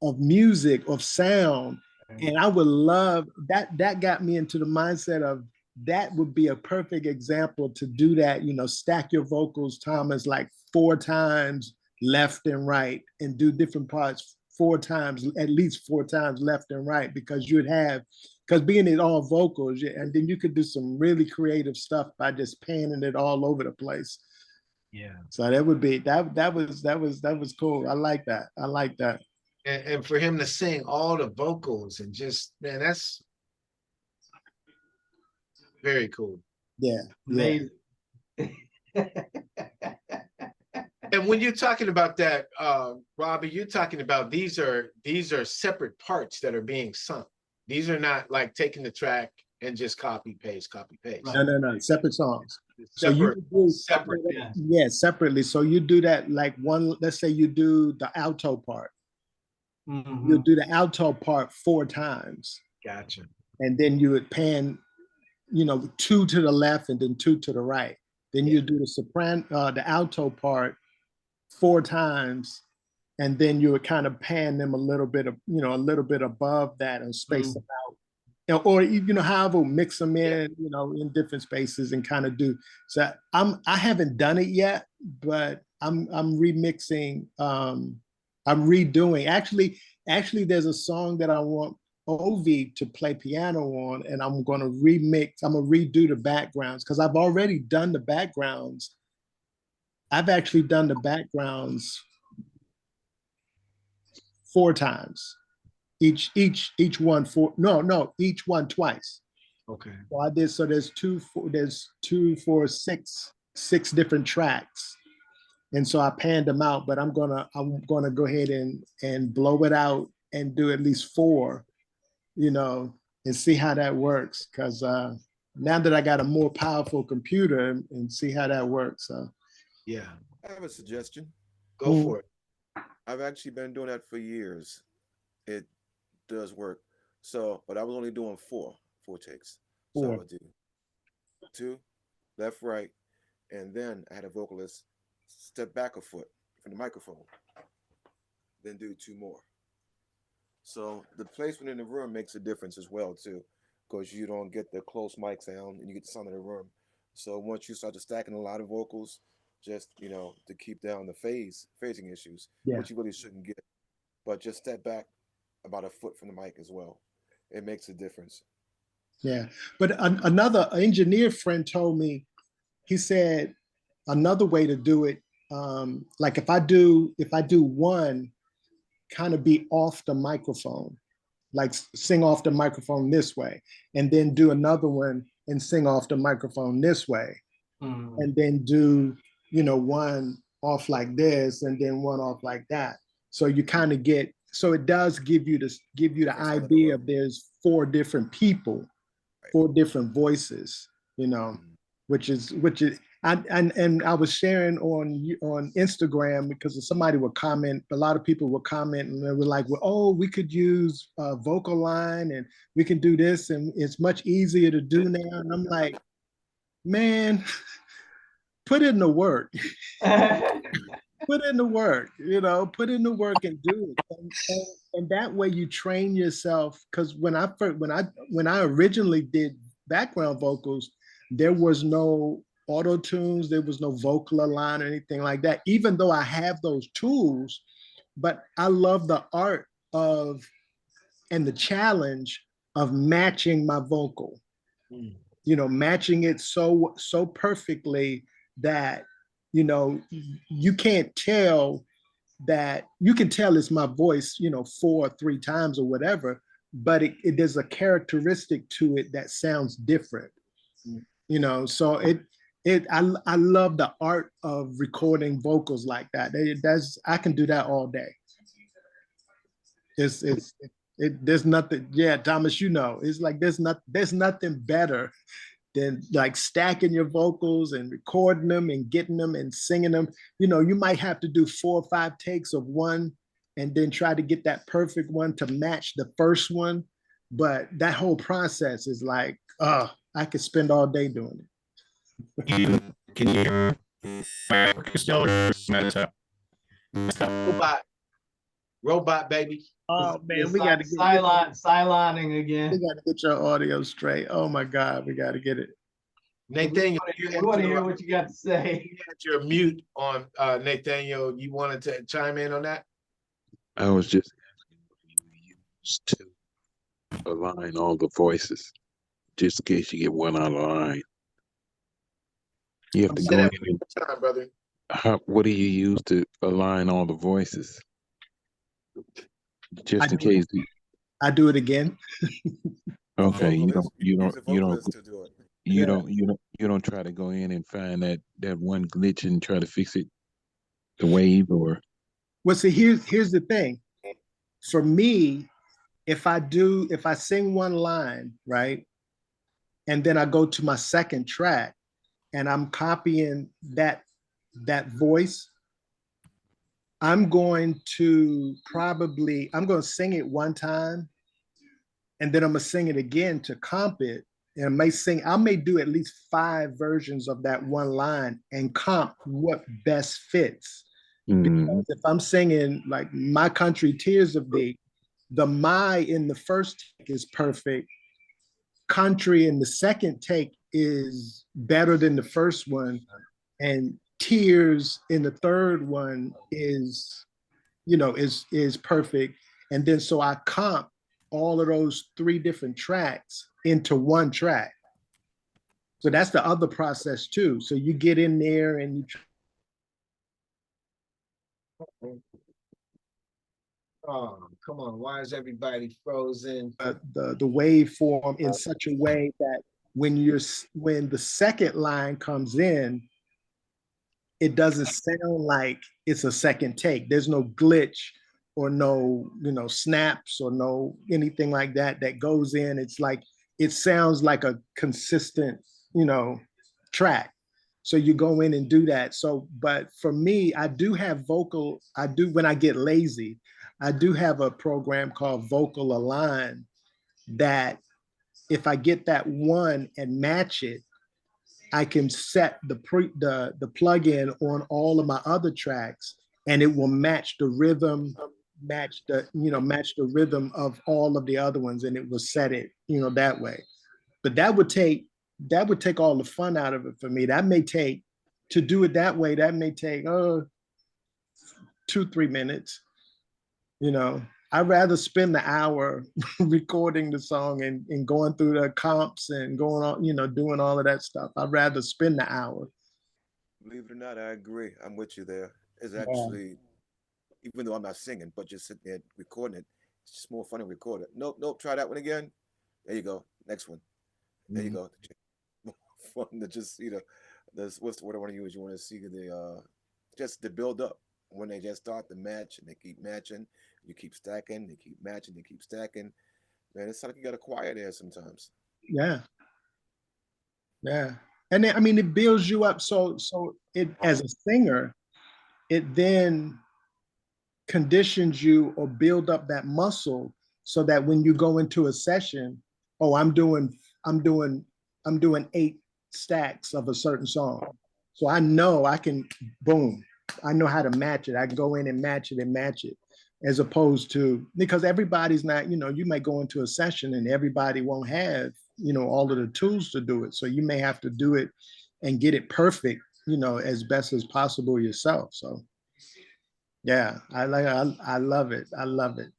of music, of sound. And I would love that. That got me into the mindset of that would be a perfect example to do that, stack your vocals, Thomas, like 4 times left and right, and do different parts 4 times, at least 4 times left and right, because being it all vocals, and then you could do some really creative stuff by just panning it all over the place. Yeah. So that would be, that was cool. I like that. And for him to sing all the vocals and just, man, that's very cool. Yeah. Amazing. And when you're talking about that, Robbie, you're talking about these are separate parts that are being sung. These are not like taking the track and just copy paste. No, separate songs. Separate, separately. So you do that, like let's say you do the alto part. Mm-hmm. You'll do the alto part 4 times. Gotcha. And then you would pan, 2 to the left and then 2 to the right. Then you do the soprano, the alto part 4 times, and then you would kind of pan them a little bit above that and space them out, or however, mix them in, in different spaces and kind of do. So I haven't done it yet, but I'm remixing. I'm redoing. Actually, there's a song that I want Ovi to play piano on, and I'm going to remix. I'm going to redo the backgrounds, because I've already done the backgrounds. I've actually done the backgrounds 4 times. Each one each one twice. Okay. So I did. So there's 2 for 6 different tracks. And so I panned them out, but I'm gonna go ahead and blow it out and do at least 4, and see how that works. Because now that I got a more powerful computer, and see how that works. So yeah, I have a suggestion. Go for it. I've actually been doing that for years. It does work. So, but I was only doing 4 takes. So I would do 2, left, right, and then I had a vocalist step back a foot from the microphone, then do 2 more. So the placement in the room makes a difference as well too, because you don't get the close mic sound and you get the sound of the room. So once you start to stacking a lot of vocals, just to keep down the phasing issues, which you really shouldn't get, but just step back about a foot from the mic as well. It makes a difference. Yeah, but another engineer friend told me, he said another way to do it, like if I do 1, kind of be off the microphone, like sing off the microphone this way, and then do another one and sing off the microphone this way, and then do 1 off like this and then 1 off like that. So you kind of get, so it does give you the idea of there's 4 different people, 4 different voices, which is and I was sharing on Instagram, because somebody would comment, a lot of people would comment, and they were like, well, oh, we could use a vocal line and we can do this and it's much easier to do now. And I'm like, man, put in the work. Put in the work, put in the work and do it. And that way you train yourself. Because when I originally did background vocals, there was no auto tunes, there was no vocal align or anything like that. Even though I have those tools, but I love the art of and the challenge of matching my vocal. Matching it so perfectly that you can't tell that you can tell it's my voice, 4 or 3 times or whatever, but there's a characteristic to it that sounds different. So I love the art of recording vocals like that. I can do that all day. There's nothing. Yeah, Thomas, it's like there's nothing better than like stacking your vocals and recording them and getting them and singing them. You might have to do 4 or 5 takes of one and then try to get that perfect one to match the first one. But that whole process is like, I could spend all day doing it. Can you hear Robot baby. Oh man, we got to get siloning again. We got to get your audio straight. Oh my God, we got to get it. Nathaniel, we want to hear what you got to say. You had your mute on, Nathaniel. You wanted to chime in on that? I was just asking what you used to align all the voices, just in case you get one out of line. You have to go in and time, brother. what do you use to align all the voices? Just in case. I do it again. Okay, you don't try to go in and find that one glitch and try to fix it, the wave or. Well, see, here's the thing. For me, if I sing one line, right, and then I go to my second track and I'm copying that voice, I'm going to sing it one time and then I'm gonna sing it again to comp it. And I may do at least 5 versions of that one line and comp what best fits. Because if I'm singing like My Country, Tears of Thee, the my in the first take is perfect. Country in the second take is better than the first one. And tears in the third one is perfect. And then so I comp all of those 3 different tracks into one track. So that's the other process too. So you get in there and you Oh, come on. Why is everybody frozen? The waveform in such a way that when the second line comes in, it doesn't sound like it's a second take. There's no glitch or no, snaps or no anything like that goes in. It's like, it sounds like a consistent, track. So you go in and do that. So, but for me, when I get lazy, I do have a program called Vocal Align that if I get that one and match it, I can set the plugin on all of my other tracks and it will match the rhythm, match the rhythm of all of the other ones, and it will set it, that way. But that would take all the fun out of it for me. To do it that way, that may take 2-3 minutes. I'd rather spend the hour recording the song and going through the comps and going on, doing all of that stuff. I'd rather spend the hour. Believe it or not, I agree. I'm with you there. It's actually, even though I'm not singing, but just sitting there recording it, it's just more fun to record it. Nope, try that one again. There you go. Next one. There you go. More fun to just, what's the word I want to use? You want to see just the build up. When they just start to match and they keep matching, you keep stacking, they keep matching, they keep stacking. Man, it's like you got a choir there sometimes. Yeah. And then, it builds you up. So it, as a singer, it then conditions you or build up that muscle so that when you go into a session, I'm doing 8 stacks of a certain song. So I know I can, boom, I know how to match it. I can go in and match it, as opposed to, because everybody's not, you might go into a session and everybody won't have, all of the tools to do it. So you may have to do it and get it perfect, as best as possible yourself. So yeah, I love it. I love it.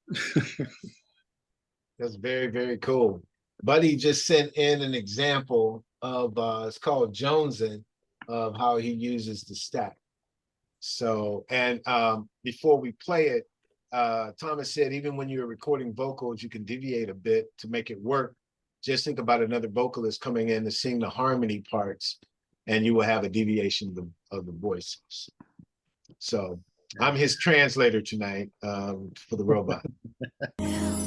That's very, very cool. Buddy just sent in an example of, it's called Jonesing, of how he uses the stack. So, and before we play it, Thomas said, even when you're recording vocals, you can deviate a bit to make it work. Just think about another vocalist coming in to sing the harmony parts, and you will have a deviation of the voices. So I'm his translator tonight for the robot. Help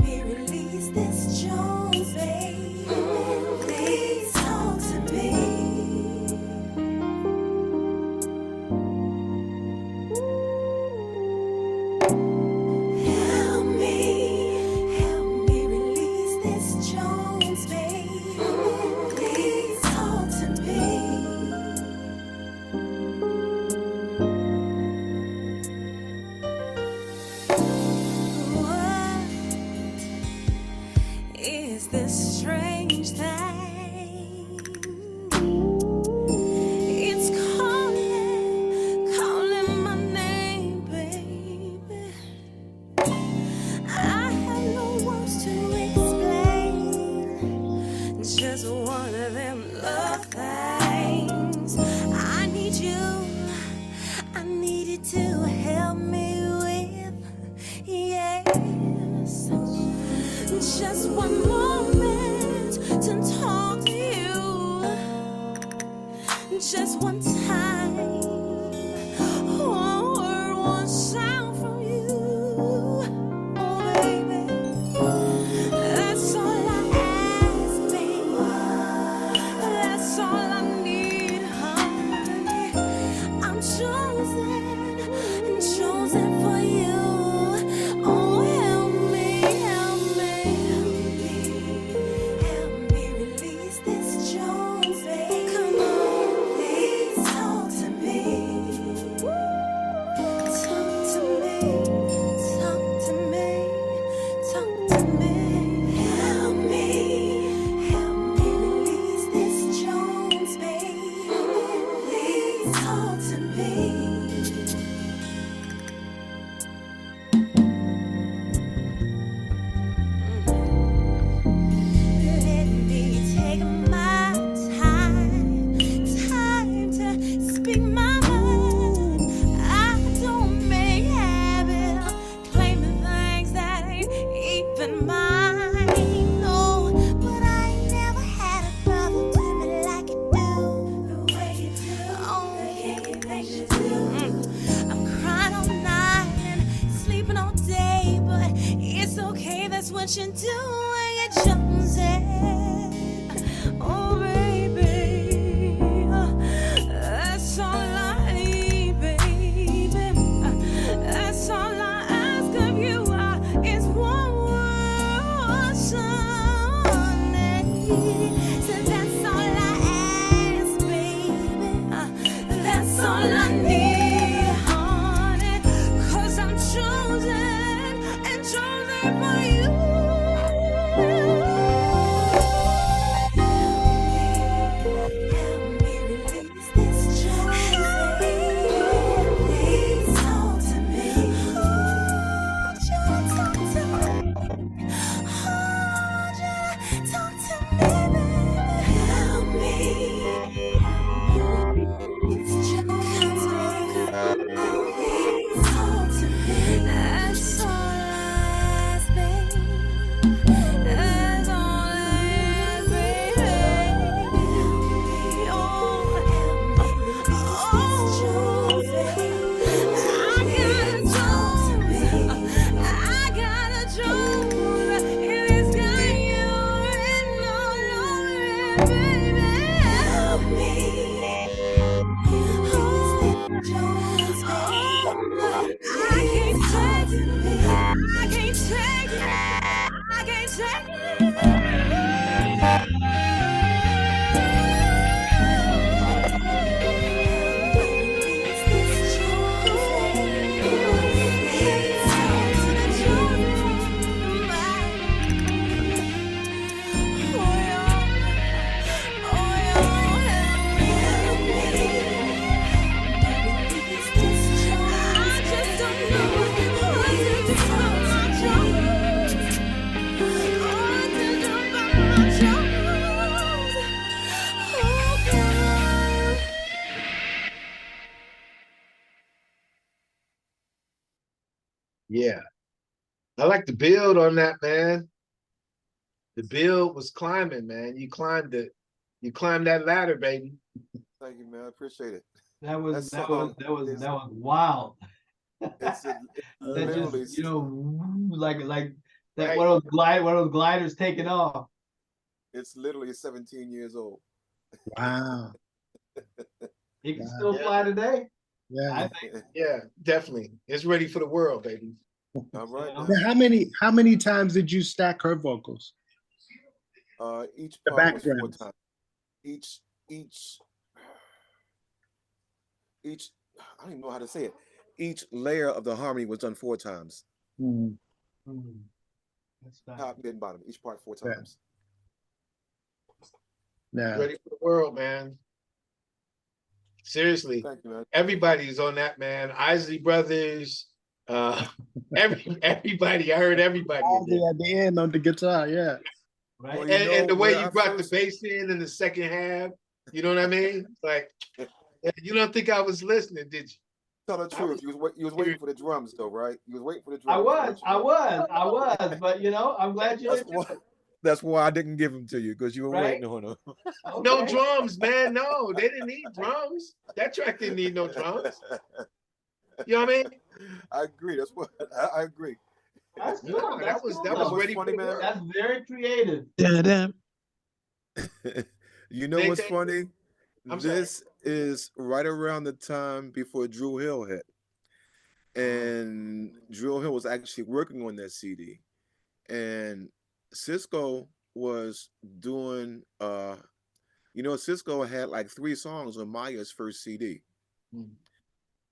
me release this Jones, babe. Please talk to me. Help me release this Jones, babe. Please talk to me. Is this strange thing? It's calling my name, baby. I have no words to explain. Just one of them love things. I need you. I need you to help me with, yes. Just one moment to talk to you. Just one time. One word, one sound from you. Oh, baby. That's all I ask, baby. That's all I need, honey. I'm chosen for you. Oh, help me, help me release this Jones, babe. Come on, please talk to me. Talk to me, talk to me, talk to me. Help me release this Jones, babe. Please talk to me. Let me take my time to speak my mind. I don't make habit of claiming things that ain't even mine. No, but I ain't never had a brother do me like you do. The way you do, oh, like you do. I'm crying all night and sleeping all day, but it's okay. That's what you do when you're chosen. Oh, baby, that's all I need, baby. That's all I ask of you. Is one word, son. So that's all I ask, baby. That's all I need, honey. 'Cause I'm chosen and chosen for you. Help me release this Jones, baby. Please talk to me. Oh, talk to me. Oh, talk to me, baby. Help me. It's Jones, come to me. Yeah. I like the build on that, man. The build was climbing, man. You climbed it. You climbed that ladder, baby. Thank you, man. I appreciate it. That was That that was song that was is that was wild. it's That literally just like that Right. one of those gliders taking off. it's literally 17 years old. Wow. It can Wow. still fly today. Yeah. I think. Yeah, definitely. It's ready for the world, baby. All right Yeah. now. Now, how many times did you stack her vocals? Each The part was 4 backgrounds. times. Each I don't even know how to say it. Each layer of the harmony was done 4 times. Mm, That's fine. Top, mid, bottom. Each part 4 Yeah. times. yeah. Ready for the world, man. Seriously. Thank you, man. Everybody's on that, man. Isley Brothers, everybody. I heard everybody in there. At the end on the guitar, yeah. Right? Well, And the way where you I brought first- the bass in the second half, you know what I mean? Like, you don't think I was listening, did you? Tell the truth. You was waiting for the drums, though, right? You was waiting for the drums. I weren't you? was, but you know, I'm glad you That's enjoyed why. That's why I didn't give them to you, because you were Right? waiting on them. it. No Okay. drums, man. No, they didn't need drums. That track didn't need no drums. You know what I mean? I agree. That's what I agree. That's No, cool. that That's was cool, that though. was what's ready funny, for the man? world. That's very creative. Da-dum. You know They what's take- funny? I'm sorry. This is right around the time before Drew Hill hit. And Drew Hill was actually working on that CD. And Cisco was doing Cisco had like 3 songs on Maya's first CD. Mhm.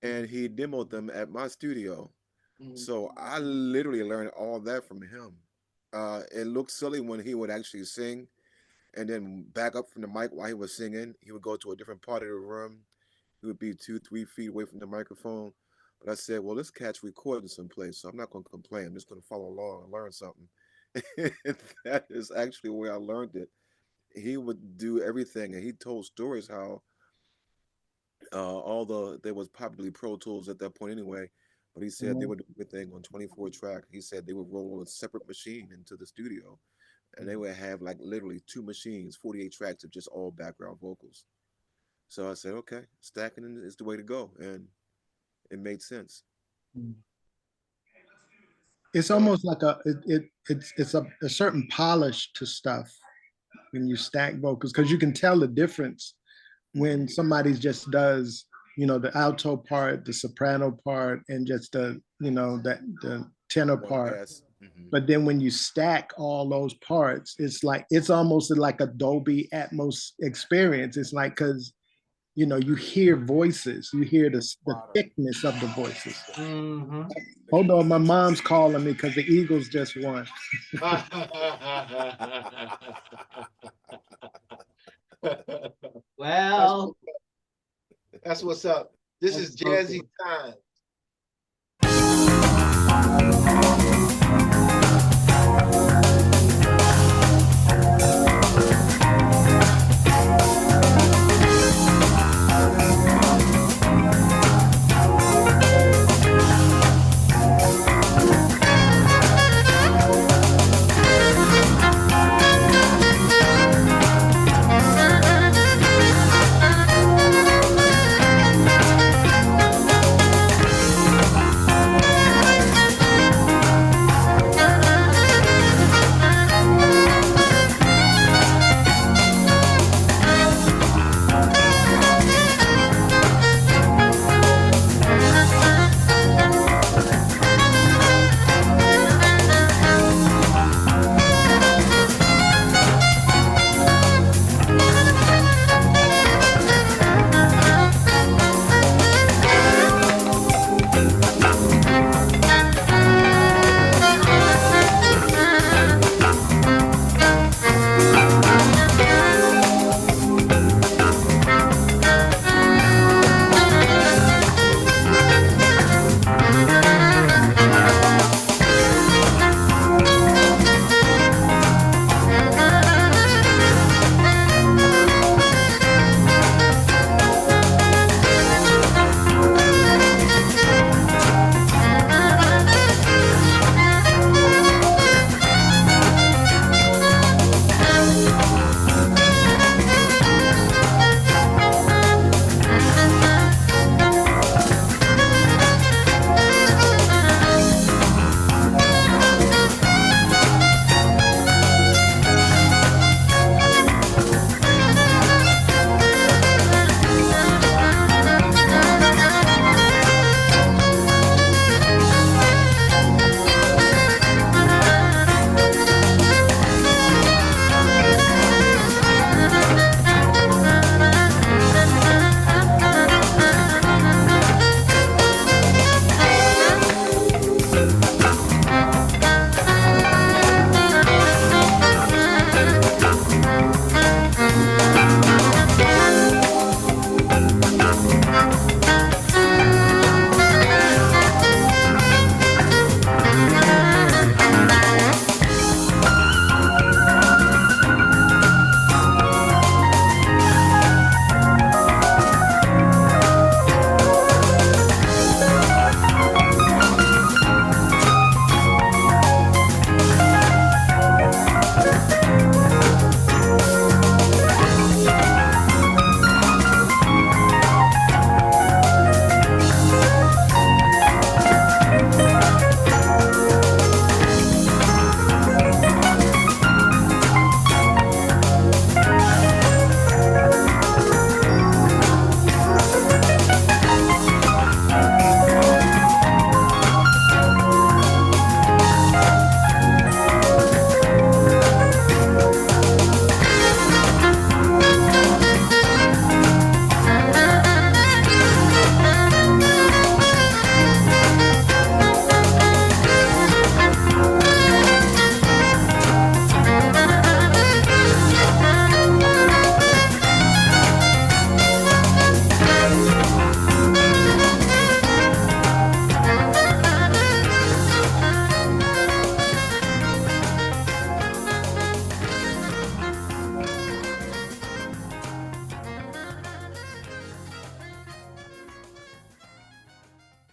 And he demoed them at my studio. Mhm. So I literally learned all that from him. It looked silly when he would actually sing and then back up from the mic while he was singing. He would go to a different part of the room. He would be 2-3 feet away from the microphone. But I said, well, this cat's recording someplace, so I'm not going to complain. I'm just going to follow along and learn something. That is actually where I learned it. He would do everything, and he told stories how there was probably Pro Tools at that point anyway, but he said they would do everything on 24 track. He said they would roll a separate machine into the studio, and they would have like literally 2 machines, 48 tracks of just all background vocals. So I said, okay, stacking is the way to go, and it made sense. It's almost like it's a certain polish to stuff when you stack vocals, because you can tell the difference when somebody just does, the alto part, the soprano part, and just the tenor One part. pass. Mhm. But then when you stack all those parts, it's almost like a Dolby Atmos experience. It's like, because you hear voices, you hear the thickness of the voices. Mm-hmm. Hold on, my mom's calling me because the Eagles just won. Well, That's what's up. This is Jazzy Time.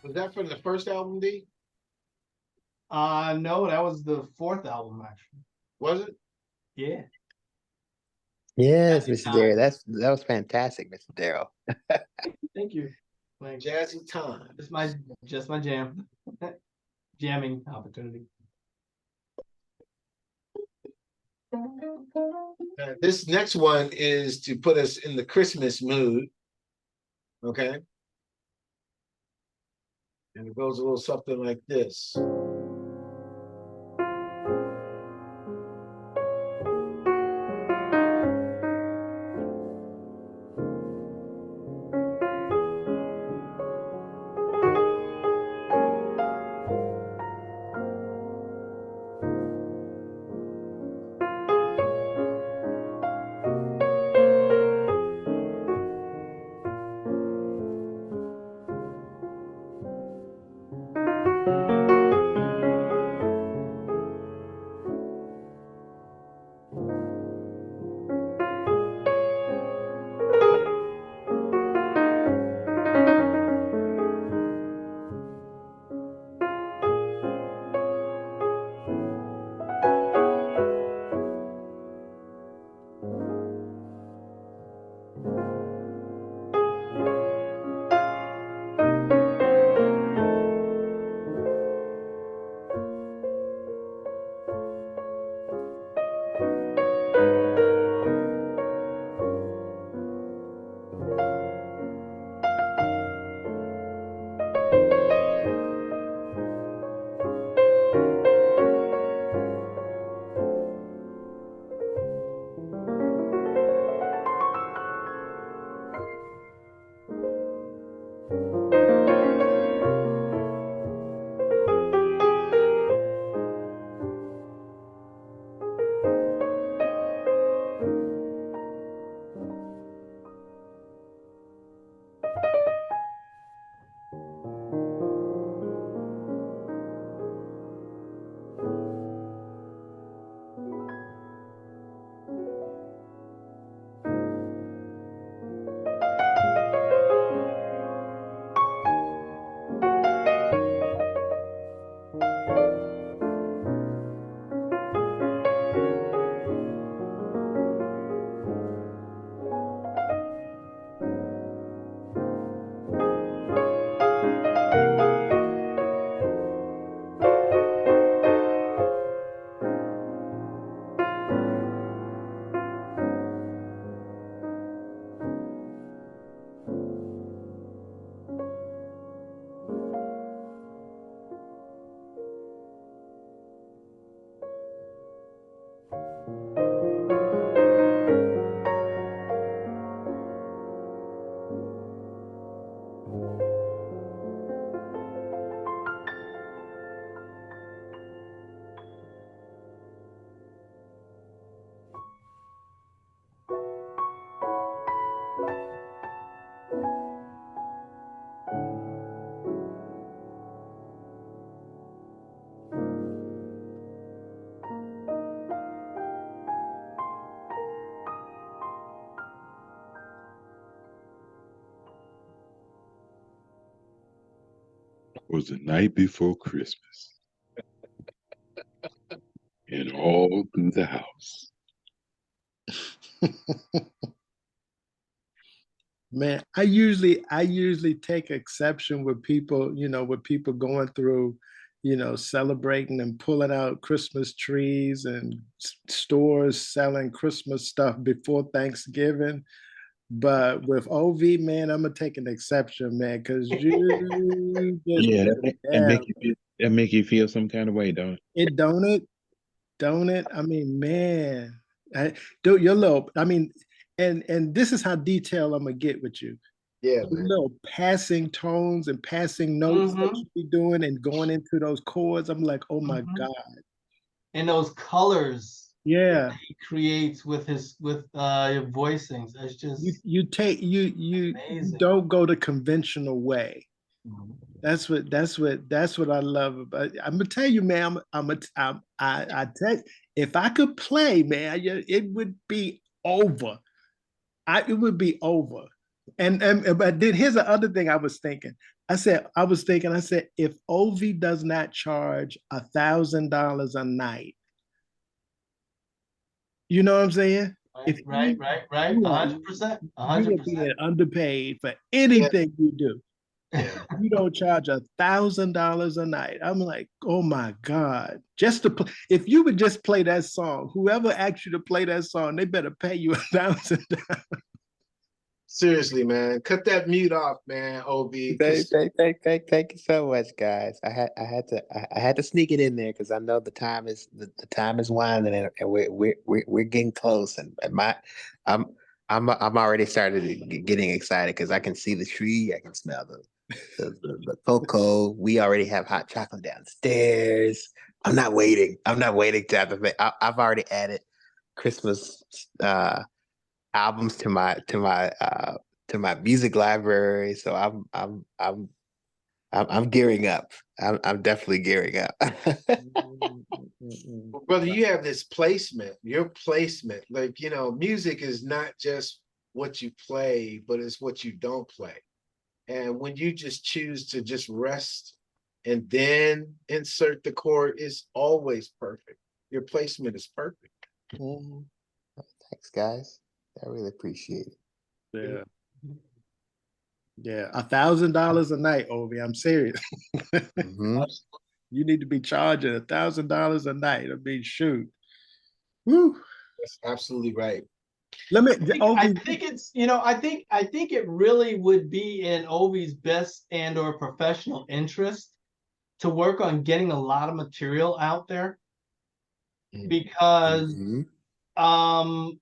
Was that from the first album, D? No, that was the fourth album actually. Was it? Yeah. Yes, Jazzy Mr. Time. Darrell. That was fantastic, Mr. Darrell. Thank you. Like, Jazzy Time. just my jam. Jamming opportunity. This next one is to put us in the Christmas mood. Okay. And it goes a little something like this. Was the night before Christmas. And all through the house. Man, I usually take exception with people, with people going through, celebrating and pulling out Christmas trees and stores selling Christmas stuff before Thanksgiving. But with OV, man, I'm gonna take an exception, man, because you just Yeah, yeah, that make you feel some kind of way, don't it? it don't it? I mean, man, dude, your little, I mean, and this is how detailed I'm gonna get with you. Yeah, The man. little passing tones and passing notes that you be doing and going into those chords. I'm like, oh my God. And those colors Yeah. he creates with your voicings. It's just you amazing. don't go the conventional way. That's what I love about. I'm gonna tell you, man. I tell you, if I could play, man, it would be over. It would be over. And but then here's the other thing I was thinking. I was thinking, I said, if Ovi does not charge $1,000 a night, you know what I'm saying? If Right. you are 100%. you are 100%. being underpaid for Yeah, anything you do. yeah. You don't charge $1,000 a night. I'm like, oh my God. Just to play, if you would just play that song, whoever asked you to play that song, they better pay you $1,000. Seriously, man. Cut that mute off, man, Obi. Thank you so much, guys. I had to sneak it in there because I know the time is winding and we're getting close and I'm I'm already started getting excited because I can see the tree, I can smell the cocoa. We already have hot chocolate downstairs. I'm not waiting. I'm not waiting to have I've already added Christmas albums to my music library. So I'm gearing up. I'm definitely gearing up. Well, brother, you have this placement, your placement. Like, music is not just what you play, but it's what you don't play. And when you just choose to just rest and then insert the chord, it's always perfect. Your placement is perfect. Mhm. Thanks, guys. I really appreciate it. Yeah. Yeah, $1,000 a night, Ovi. I'm serious. Mhm. You need to be charging $1,000 a night. I mean, shoot. Woo. That's absolutely right. Let me, I Ovi. think it's, I think it really would be in Ovi's best and or professional interest to work on getting a lot of material out there because Mhm. um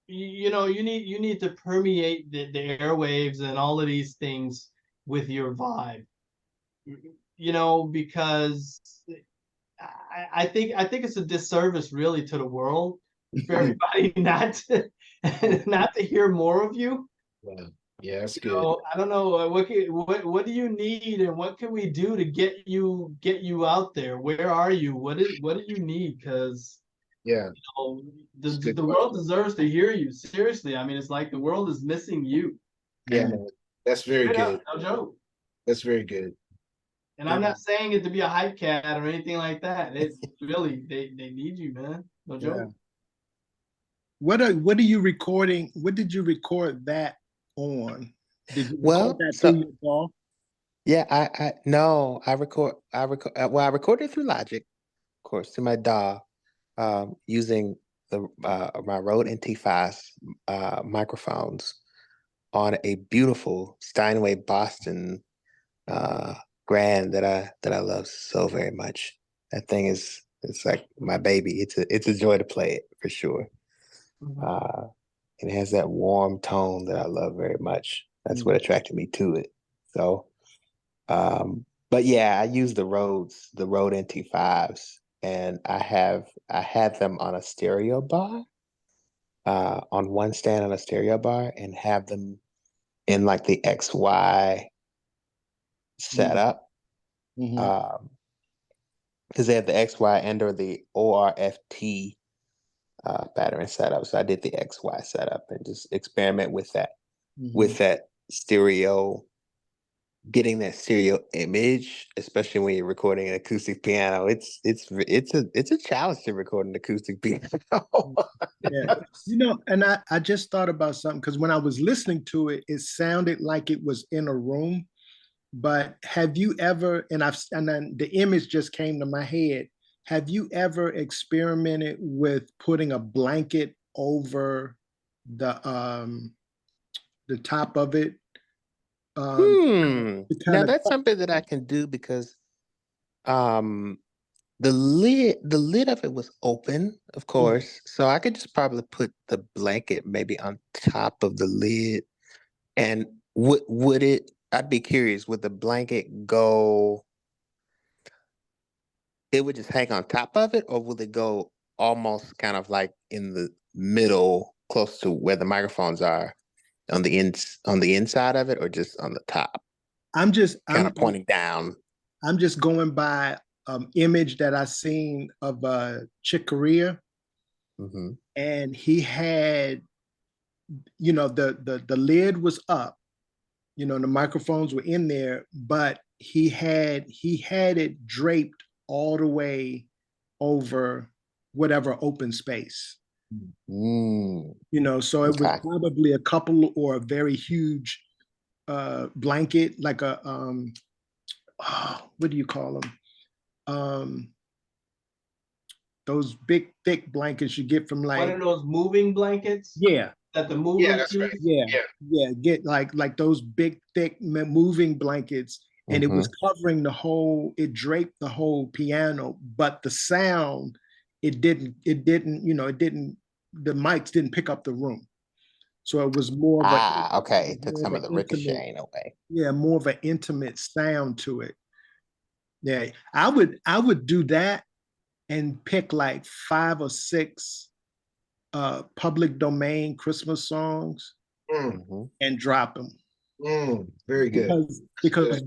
you need to permeate the airwaves and all of these things with your vibe. Because I think it's a disservice really to the world for everybody not to hear more of you. Yeah, yeah, that's good. I don't know what do you need and what can we do to get you out there? Where are you? What do you need? Because Yeah, the it's a good the question. world deserves to hear you. Seriously, I mean, it's like the world is missing you. Yeah, And man. That's very straight up, good. no joke. That's very good. And I'm not saying it to be a hype cat or anything like that. It really they need you, man. No Yeah. joke. What are you recording? What did you record that on? Did you record Well, that so through your DAW? yeah, I no, I record well, I recorded through Logic, of course, to my DAW, using my Rode NT5 microphones on a beautiful Steinway Boston uh Grand that I love so very much. That thing it's like my baby. It's a joy to play it for sure. Uh it has that warm tone that I love very much. That's what attracted me to it. So but yeah, I use the Rode NT5s and I had them on a stereo bar, on one stand on a stereo bar and have them in like the XY setup. Mhm. Because they have the XY and or the ORFT pattern setup. So I did the XY setup and just experiment with Mhm. that stereo, getting that stereo image, especially when you're recording an acoustic piano. It's a challenge to record an acoustic piano. Yeah. And I just thought about something because when I was listening to it, it sounded like it was in a room. But have you ever, and then the image just came to my head, have you ever experimented with putting a blanket over the top of it? To kind Now of, that's something that I can do because um the lid of it was open, of course. So I could just probably put the blanket maybe on top of the lid. And would it, I'd be curious, would the blanket go, it would just hang on top of it, or would it go almost kind of like in the middle, close to where the microphones are on the inside of it, or just on the top, I'm just kind I'm of pointing down? I'm just going by image that I seen of Chick Corea, Hmm. and he had, the lid was up, You know, the microphones were in there, but he had it draped all the way over whatever open space. Mm, You know, so it was okay. probably a couple or a very huge blanket, like a what do you call them? Those big thick blankets you get from One like, of those moving blankets yeah, that the movers use. yeah, yeah, get like those big thick moving blankets, and it Mm-hmm. was covering the whole, it draped the whole piano, but the sound, it didn't, you know, it didn't, the mics didn't pick up the room. So it was more of a, Ah, okay. It took more of some an of the intimate, ricocheting away. yeah, more of an intimate sound to it. Yeah, I would do that and pick like 5 or 6 public domain Christmas songs Mm-hmm. and drop them. Very good. Because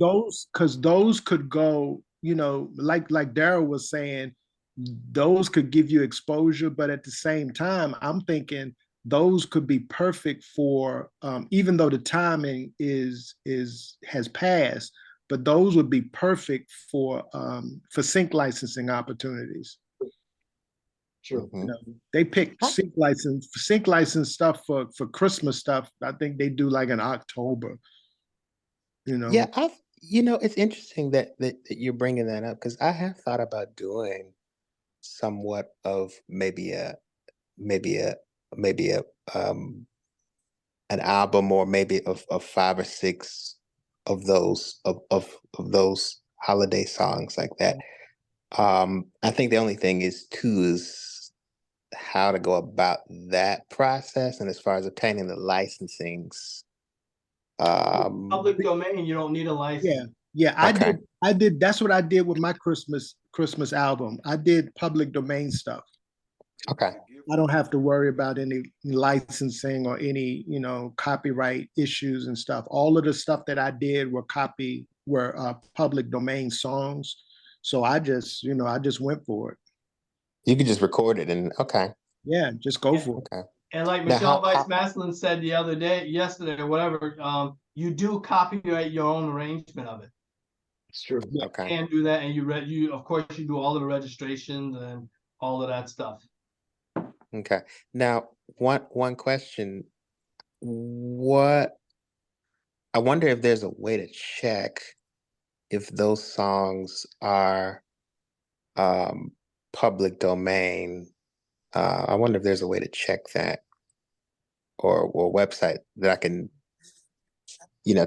those could go, you know, like Daryl was saying, those could give you exposure, but at the same time, I'm thinking those could be perfect for, even though the timing has passed, but those would be perfect for sync licensing opportunities. Sure. Mm-hmm. You know, they pick sync license stuff for Christmas stuff. I think they do like in October. You know, Yeah, it's interesting that you're bringing that up because I have thought about doing somewhat of maybe a maybe a maybe a an album or maybe of 5 or 6 of those holiday songs like that. I think the only thing is too is how to go about that process, and as far as obtaining the licensings. Public domain, you don't need a license. yeah. Okay. I did. That's what I did with my Christmas album. I did public domain stuff. Okay. I don't have to worry about any licensing or any, you know, copyright issues and stuff. All of the stuff that I did were public domain songs. So I just went for it. You could just record it and okay. Yeah, just go for it. Okay. And like Now, Michelle Weiss-Maslin said yesterday or whatever, you do copyright your own arrangement of it. It's true. Yeah. Okay. You can do that, and you of course you do all of the registrations and all of that stuff. Okay. Now, one question. What I wonder if there's a way to check if those songs are public domain. I wonder if there's a way to check that or a website that I can,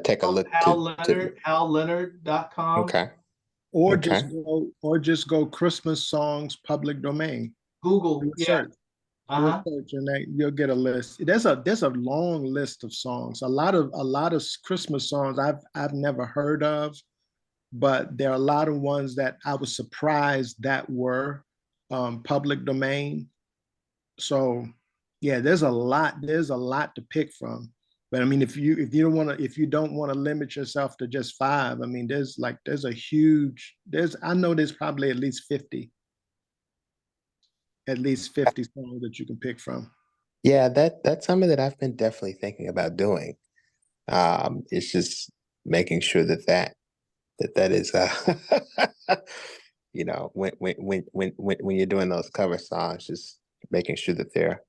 take a look to. HalLeonard.com. Okay. Or Okay. just go Christmas songs public domain. Google, Do a yeah. search. Do a search and you'll get a list. There's a long list of songs. A lot of Christmas songs I've never heard of, but there are a lot of ones that I was surprised that were public domain. So yeah, there's a lot to pick from. But I mean, if you don't want to limit yourself to just 5, I mean, I know there's probably at least 50 songs that you can pick from. Yeah, that's something that I've been definitely thinking about doing. It's just making sure that is when you're doing those cover songs, just making sure that they're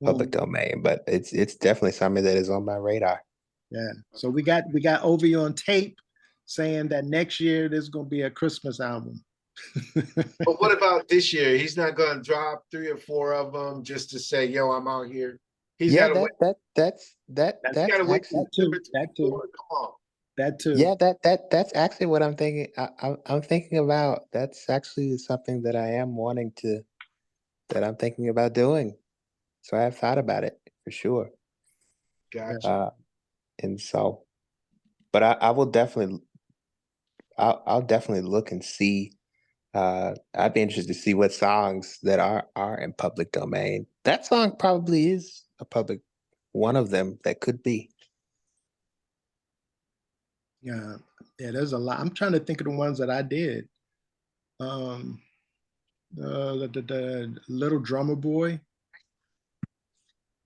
public domain. But it's definitely something that is on my radar. Yeah. So we got Ovi on tape saying that next year there's gonna be a Christmas album. But what about this year? He's not going to drop 3 or 4 of them just to say, "Yo, I'm out here." He's got to wait. That's Gotta wait actually, that too. Come on. That too. yeah, that's actually what I'm thinking. I'm thinking about. That's actually something that I'm thinking about doing. So I have thought about it for sure. Gotcha. And so, but I will definitely, I'll definitely look and see. I'd be interested to see what songs that are in public domain. That song probably is a public, one of them that could be. Yeah, there's a lot. I'm trying to think of the ones that I did. The Little Drummer Boy.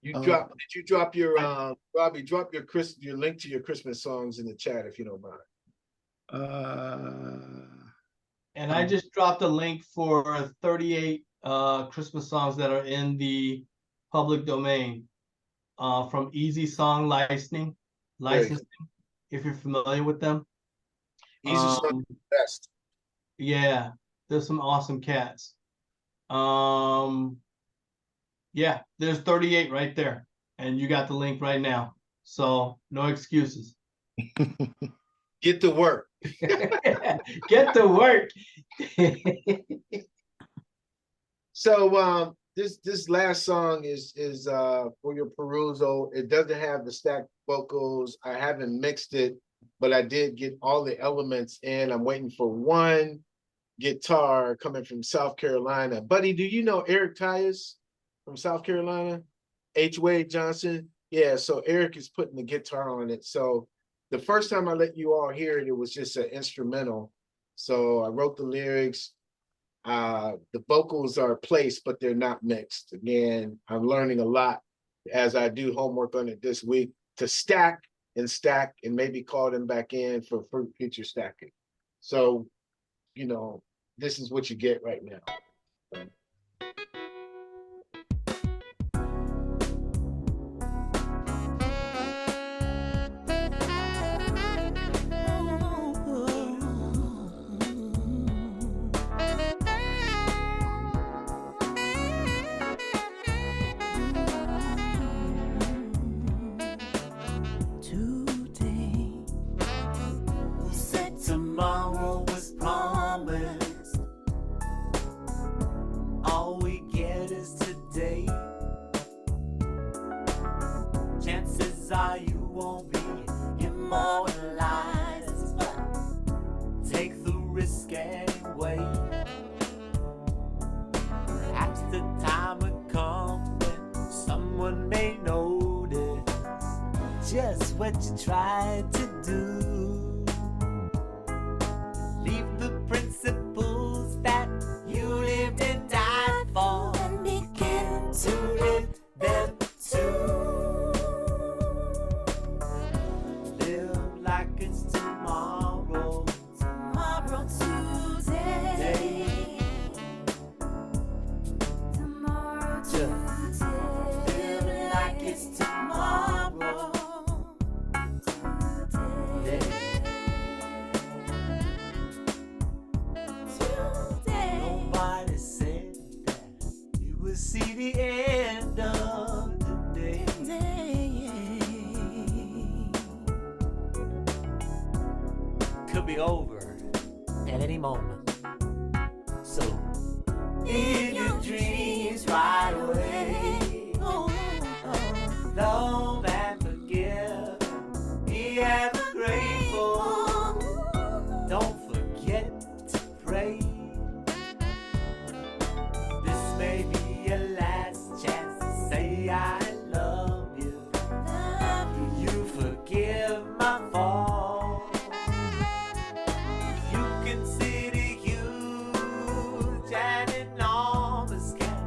Did Uh, you drop your Robbie, drop your link to your Christmas songs in the chat if you don't mind. And I just dropped a link for 38 Christmas songs that are in the public domain from Easy Song Licensing. If you're familiar with them. Easy Song best. Yeah, there's some awesome cats. Yeah, there's 38 right there, and you got the link right now. So no excuses. Get to work. Get to work. So this last song is for your perusal. It doesn't have the stacked vocals. I haven't mixed it, but I did get all the elements in. I'm waiting for one guitar coming from South Carolina. Buddy, do you know Eric Tyus from South Carolina? H. Wade Johnson? Yeah, so Eric is putting the guitar on it. So the first time I let you all hear it, it was just an instrumental. So I wrote the lyrics. The vocals are placed, but they're not mixed. Again, I'm learning a lot as I do homework on it this week to stack and maybe call them back in for future stacking. So, you know, this is what you get right now. Tomorrow was promised. All we get is today. Chances are you won't be immortalized, but take the risk anyway. Perhaps the time will come when someone may notice just what you tried to do. Leave the principles that you lived and died for and begin to live them too. Live like it's tomorrow. Tomorrow, today. Tomorrow, today. Live like it's tomorrow. Today. Nobody said that you would see the end of the day. Could be over at any moment. So, in your dreams right away. Love and forgive. Be ever grateful. Don't forget to pray. This may be your last chance to say I love you. Do you forgive my fall? You consider huge and enormous cat.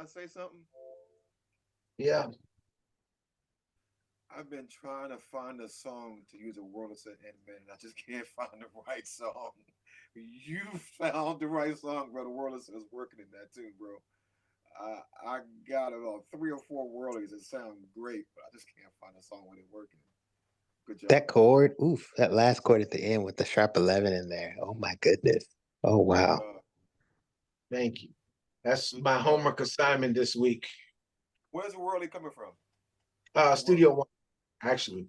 I say something? Yeah. I've been trying to find a song to use a Wurlitzer in, man, and I just can't find the right song. You found the right song, brother. Wurlitzer is working in that too, bro. I got about 3 or 4 whirlies that sound great, but I just can't find a song when it's working. Good job. That chord, oof, that last chord at the end with the sharp 11 in there. Oh my goodness. Oh wow. Thank you. That's Good my job. homework assignment this week. Where's the whirly coming from? Studio One, actually.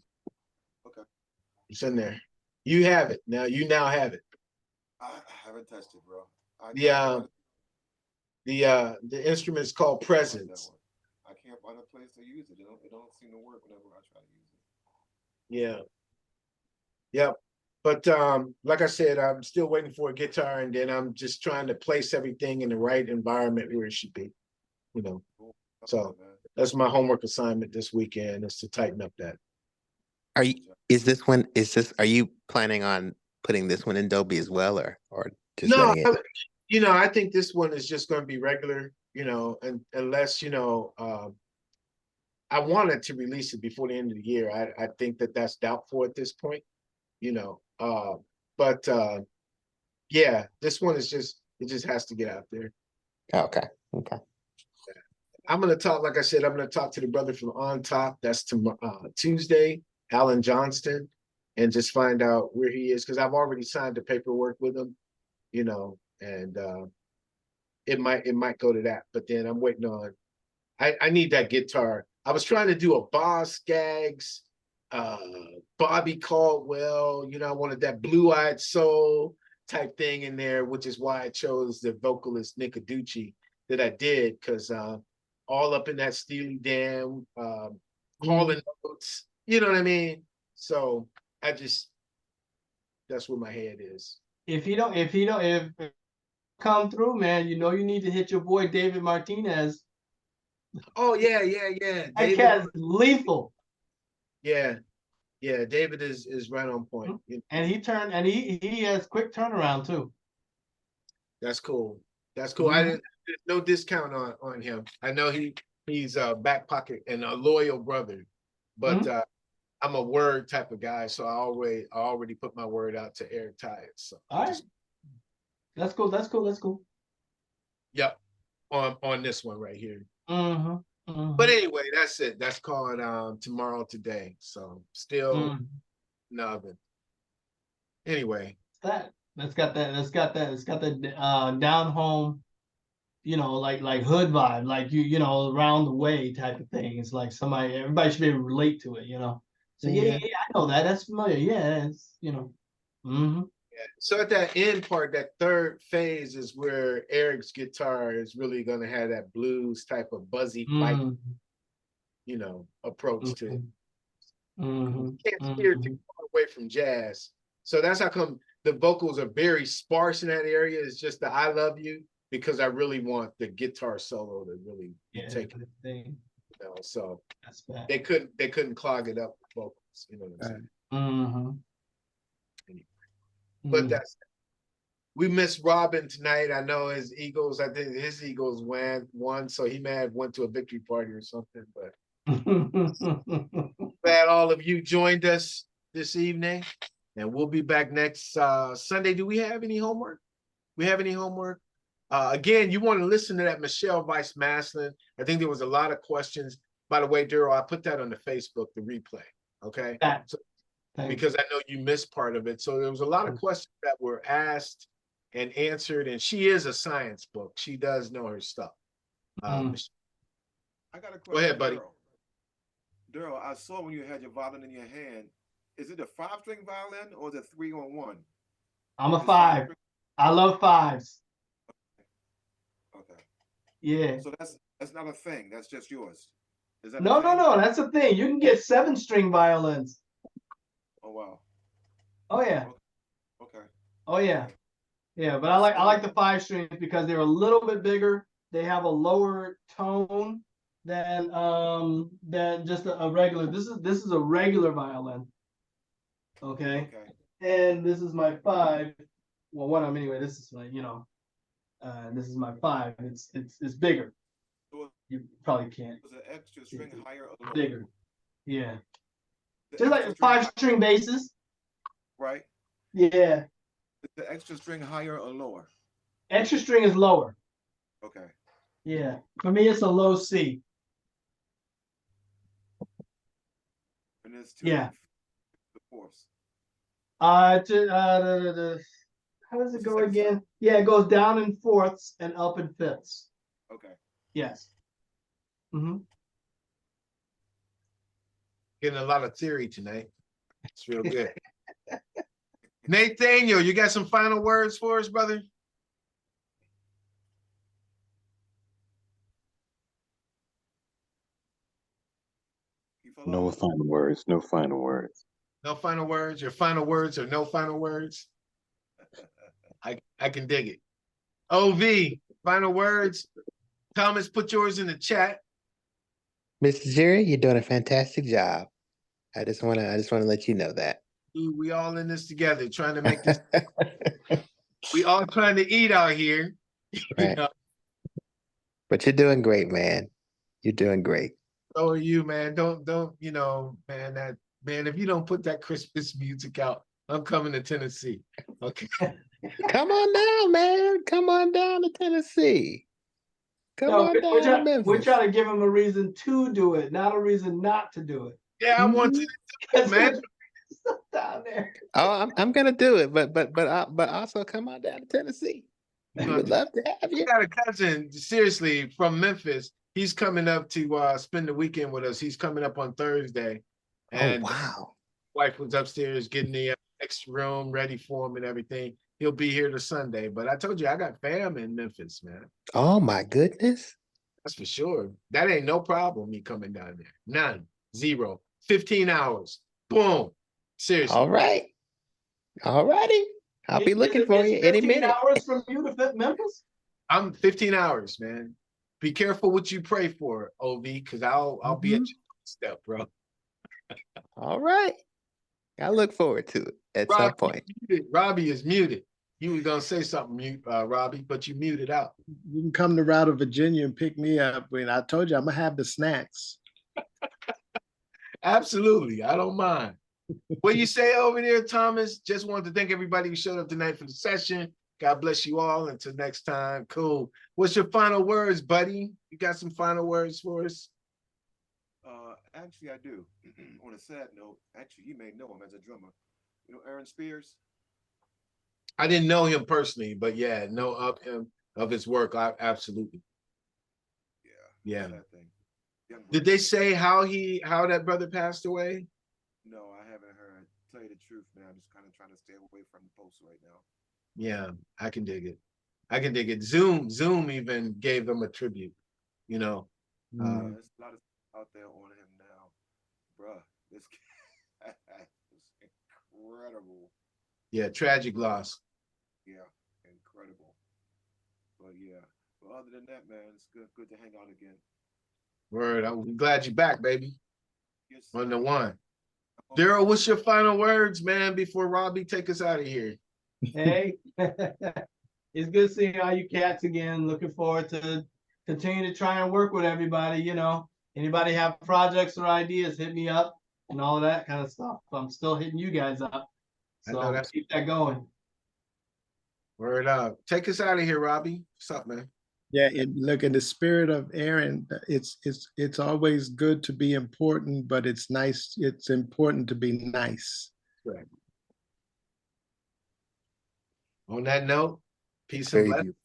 Okay. It's in there. You have it. You now have it. I haven't touched it, bro. The instrument is called Presence. I can't find a place to use it. It don't seem to work whenever I try to use it. Yeah. Yep. But like I said, I'm still waiting for a guitar, and then I'm just trying to place everything in the right environment where it should be. You know. Cool. So that's my homework assignment this weekend, is to tighten up that. Are you planning on putting this one in Dolby as well, or just No, letting it? I think this one is just going to be regular, and unless, I wanted to release it before the end of the year. I think that's doubtful at this point, but yeah, this one is it just has to get out there. Okay. I'm going to talk, like I said, I'm going to talk to the brother from On Top. That's Tuesday, Alan Johnston, and just find out where he is, because I've already signed the paperwork with him, and it might go to that. But then I'm waiting on, I need that guitar. I was trying to do a Boss Skaggs, Bobby Caldwell, I wanted that Blue-Eyed Soul type thing in there, which is why I chose the vocalist Nick Aducci that I did, because all up in that Steely Dan, calling notes, you know what I mean? So that's where my head is. If come through, man, you need to hit your boy David Martinez. Oh yeah. That cat's lethal. Yeah, David is right on point. And he has quick turnaround too. That's cool. There's no discount on him. I know he's a back pocket and a loyal brother, but I'm a word type of guy, so I already put my word out to Eric Tyus. So all right. That's cool. Yep. On this one right here. Mm-hmm. But anyway, that's it. That's called Tomorrow Today. So still nothing. Anyway. It's got that down home, like hood vibe, like around the way type of thing. It's like everybody should be able to relate to it, So yeah, I know that. That's familiar. Yeah, it's So at that end part, that third phase is where Eric's guitar is really going to have that blues type of buzzy fight, approach to it. You can't steer too far away from jazz. So that's how come the vocals are very sparse in that area. It's just the I Love You, because I really want the guitar solo to really take it. So they couldn't clog it up with vocals, you know what I'm saying? But we missed Robin tonight. I know his Eagles, I think his Eagles won, so he may have went to a victory party or something, but glad all of you joined us this evening, and we'll be back next Sunday. Do we have any homework? Again, you want to listen to that Michelle Weiss Maslin. I think there was a lot of questions. By the way, Daryl, I put that on the Facebook, the replay. Okay. Because I know you missed part of it. So there was a lot of questions that were asked and answered, and she is a science book. She does know her stuff. I got a question. Go ahead, buddy. Daryl, I saw when you had your violin in your hand, is it a 5-string violin or is it 3-on-1? I'm a 5. I love 5s. Okay. Yeah. So that's not a thing. That's just yours. Is that no. That's the thing. You can get 7-string violins. Oh wow. Oh yeah. Okay. Oh yeah. Yeah, but I like the 5 strings because they're a little bit bigger. They have a lower tone than just a regular. This is a regular violin. Okay. And this is my 5. Well, one of them anyway. This is my this is my 5. It's bigger. So You probably can't. Was an extra string higher or lower? Bigger. Yeah. The Just like extra string 5-string basses. right? Yeah. Is the extra string higher or lower? Extra string is lower. Okay. Yeah. For me, it's a low C. And there's two Yeah. the fourths. How does it go again? Yeah, it goes down in fourths and up in fifths. Okay. Yes. Mm-hmm. Getting a lot of theory tonight. It's real good. Nathaniel, you got some final words for us, brother? No final words. No final words. No final words. Your final words or no final words? I can dig it. OV, final words. Thomas, put yours in the chat. Mr. Jerry, you're doing a fantastic job. I just want to let you know that. We all in this together, trying to make this. We all trying to eat out here. Right. You know? But you're doing great, man. You're doing great. So are you, man. Don't, man, if you don't put that Christmas music out, I'm coming to Tennessee. Okay. Come on down, man. Come on down to Tennessee. Come on down to Memphis. We're trying to give him a reason to do it, not a reason not to do it. Yeah, I want to, man. Down there. Oh, I'm gonna do it, but also come on down to Tennessee. We would love to have you. I got a cousin, seriously, from Memphis. He's coming up to spend the weekend with us. He's coming up on Thursday. And wow. Wife was upstairs getting the next room ready for him and everything. He'll be here to Sunday. But I told you, I got fam in Memphis, man. Oh my goodness. That's for sure. That ain't no problem, me coming down there. None. 0. 15 hours. Boom. Seriously. All right. All righty. I'll be looking for you any minute. 15 hours from you to Memphis? I'm 15 hours, man. Be careful what you pray for, OV, because I'll be at your step, bro. All right. I look forward to it at some point. Robbie is muted. You were gonna say something, Robbie, but you muted out. You can come to Route of Virginia and pick me up. When I told you I'm gonna have the snacks. Absolutely, I don't mind. What you say over there, Thomas? Just wanted to thank everybody who showed up tonight for the session. God bless you all. Until next time. Cool. What's your final words, buddy? You got some final words for us? Actually, I do. On a sad note, actually, you may know him as a drummer. You know Aaron Spears? I didn't know him personally, but yeah, know of him, of his work. Absolutely. Yeah. Yeah. Did they say how that brother passed away? No, I haven't heard. Tell you the truth, man. I'm just kind of trying to stay away from the post right now. Yeah, I can dig it. I can dig it. Zoom even gave them a tribute, you know. There's a lot of out there on him now. Bruh, this guy is incredible. Yeah, tragic loss. Yeah, incredible. But yeah, but other than that, man, it's good to hang out again. Word, I'm glad you're back, baby. Yes, on the one. Daryl, what's your final words, man, before Robbie take us out of here? Hey, it's good seeing all you cats again. Looking forward to continue to try and work with everybody. You know, anybody have projects or ideas, hit me up and all of that kind of stuff. I'm still hitting you guys up. So keep that going. Word up. Take us out of here, Robbie. What's up, man? Yeah, look, in the spirit of Aaron, it's always good to be important, but it's important to be nice. Right. On that note, peace Very and blessings. beautiful.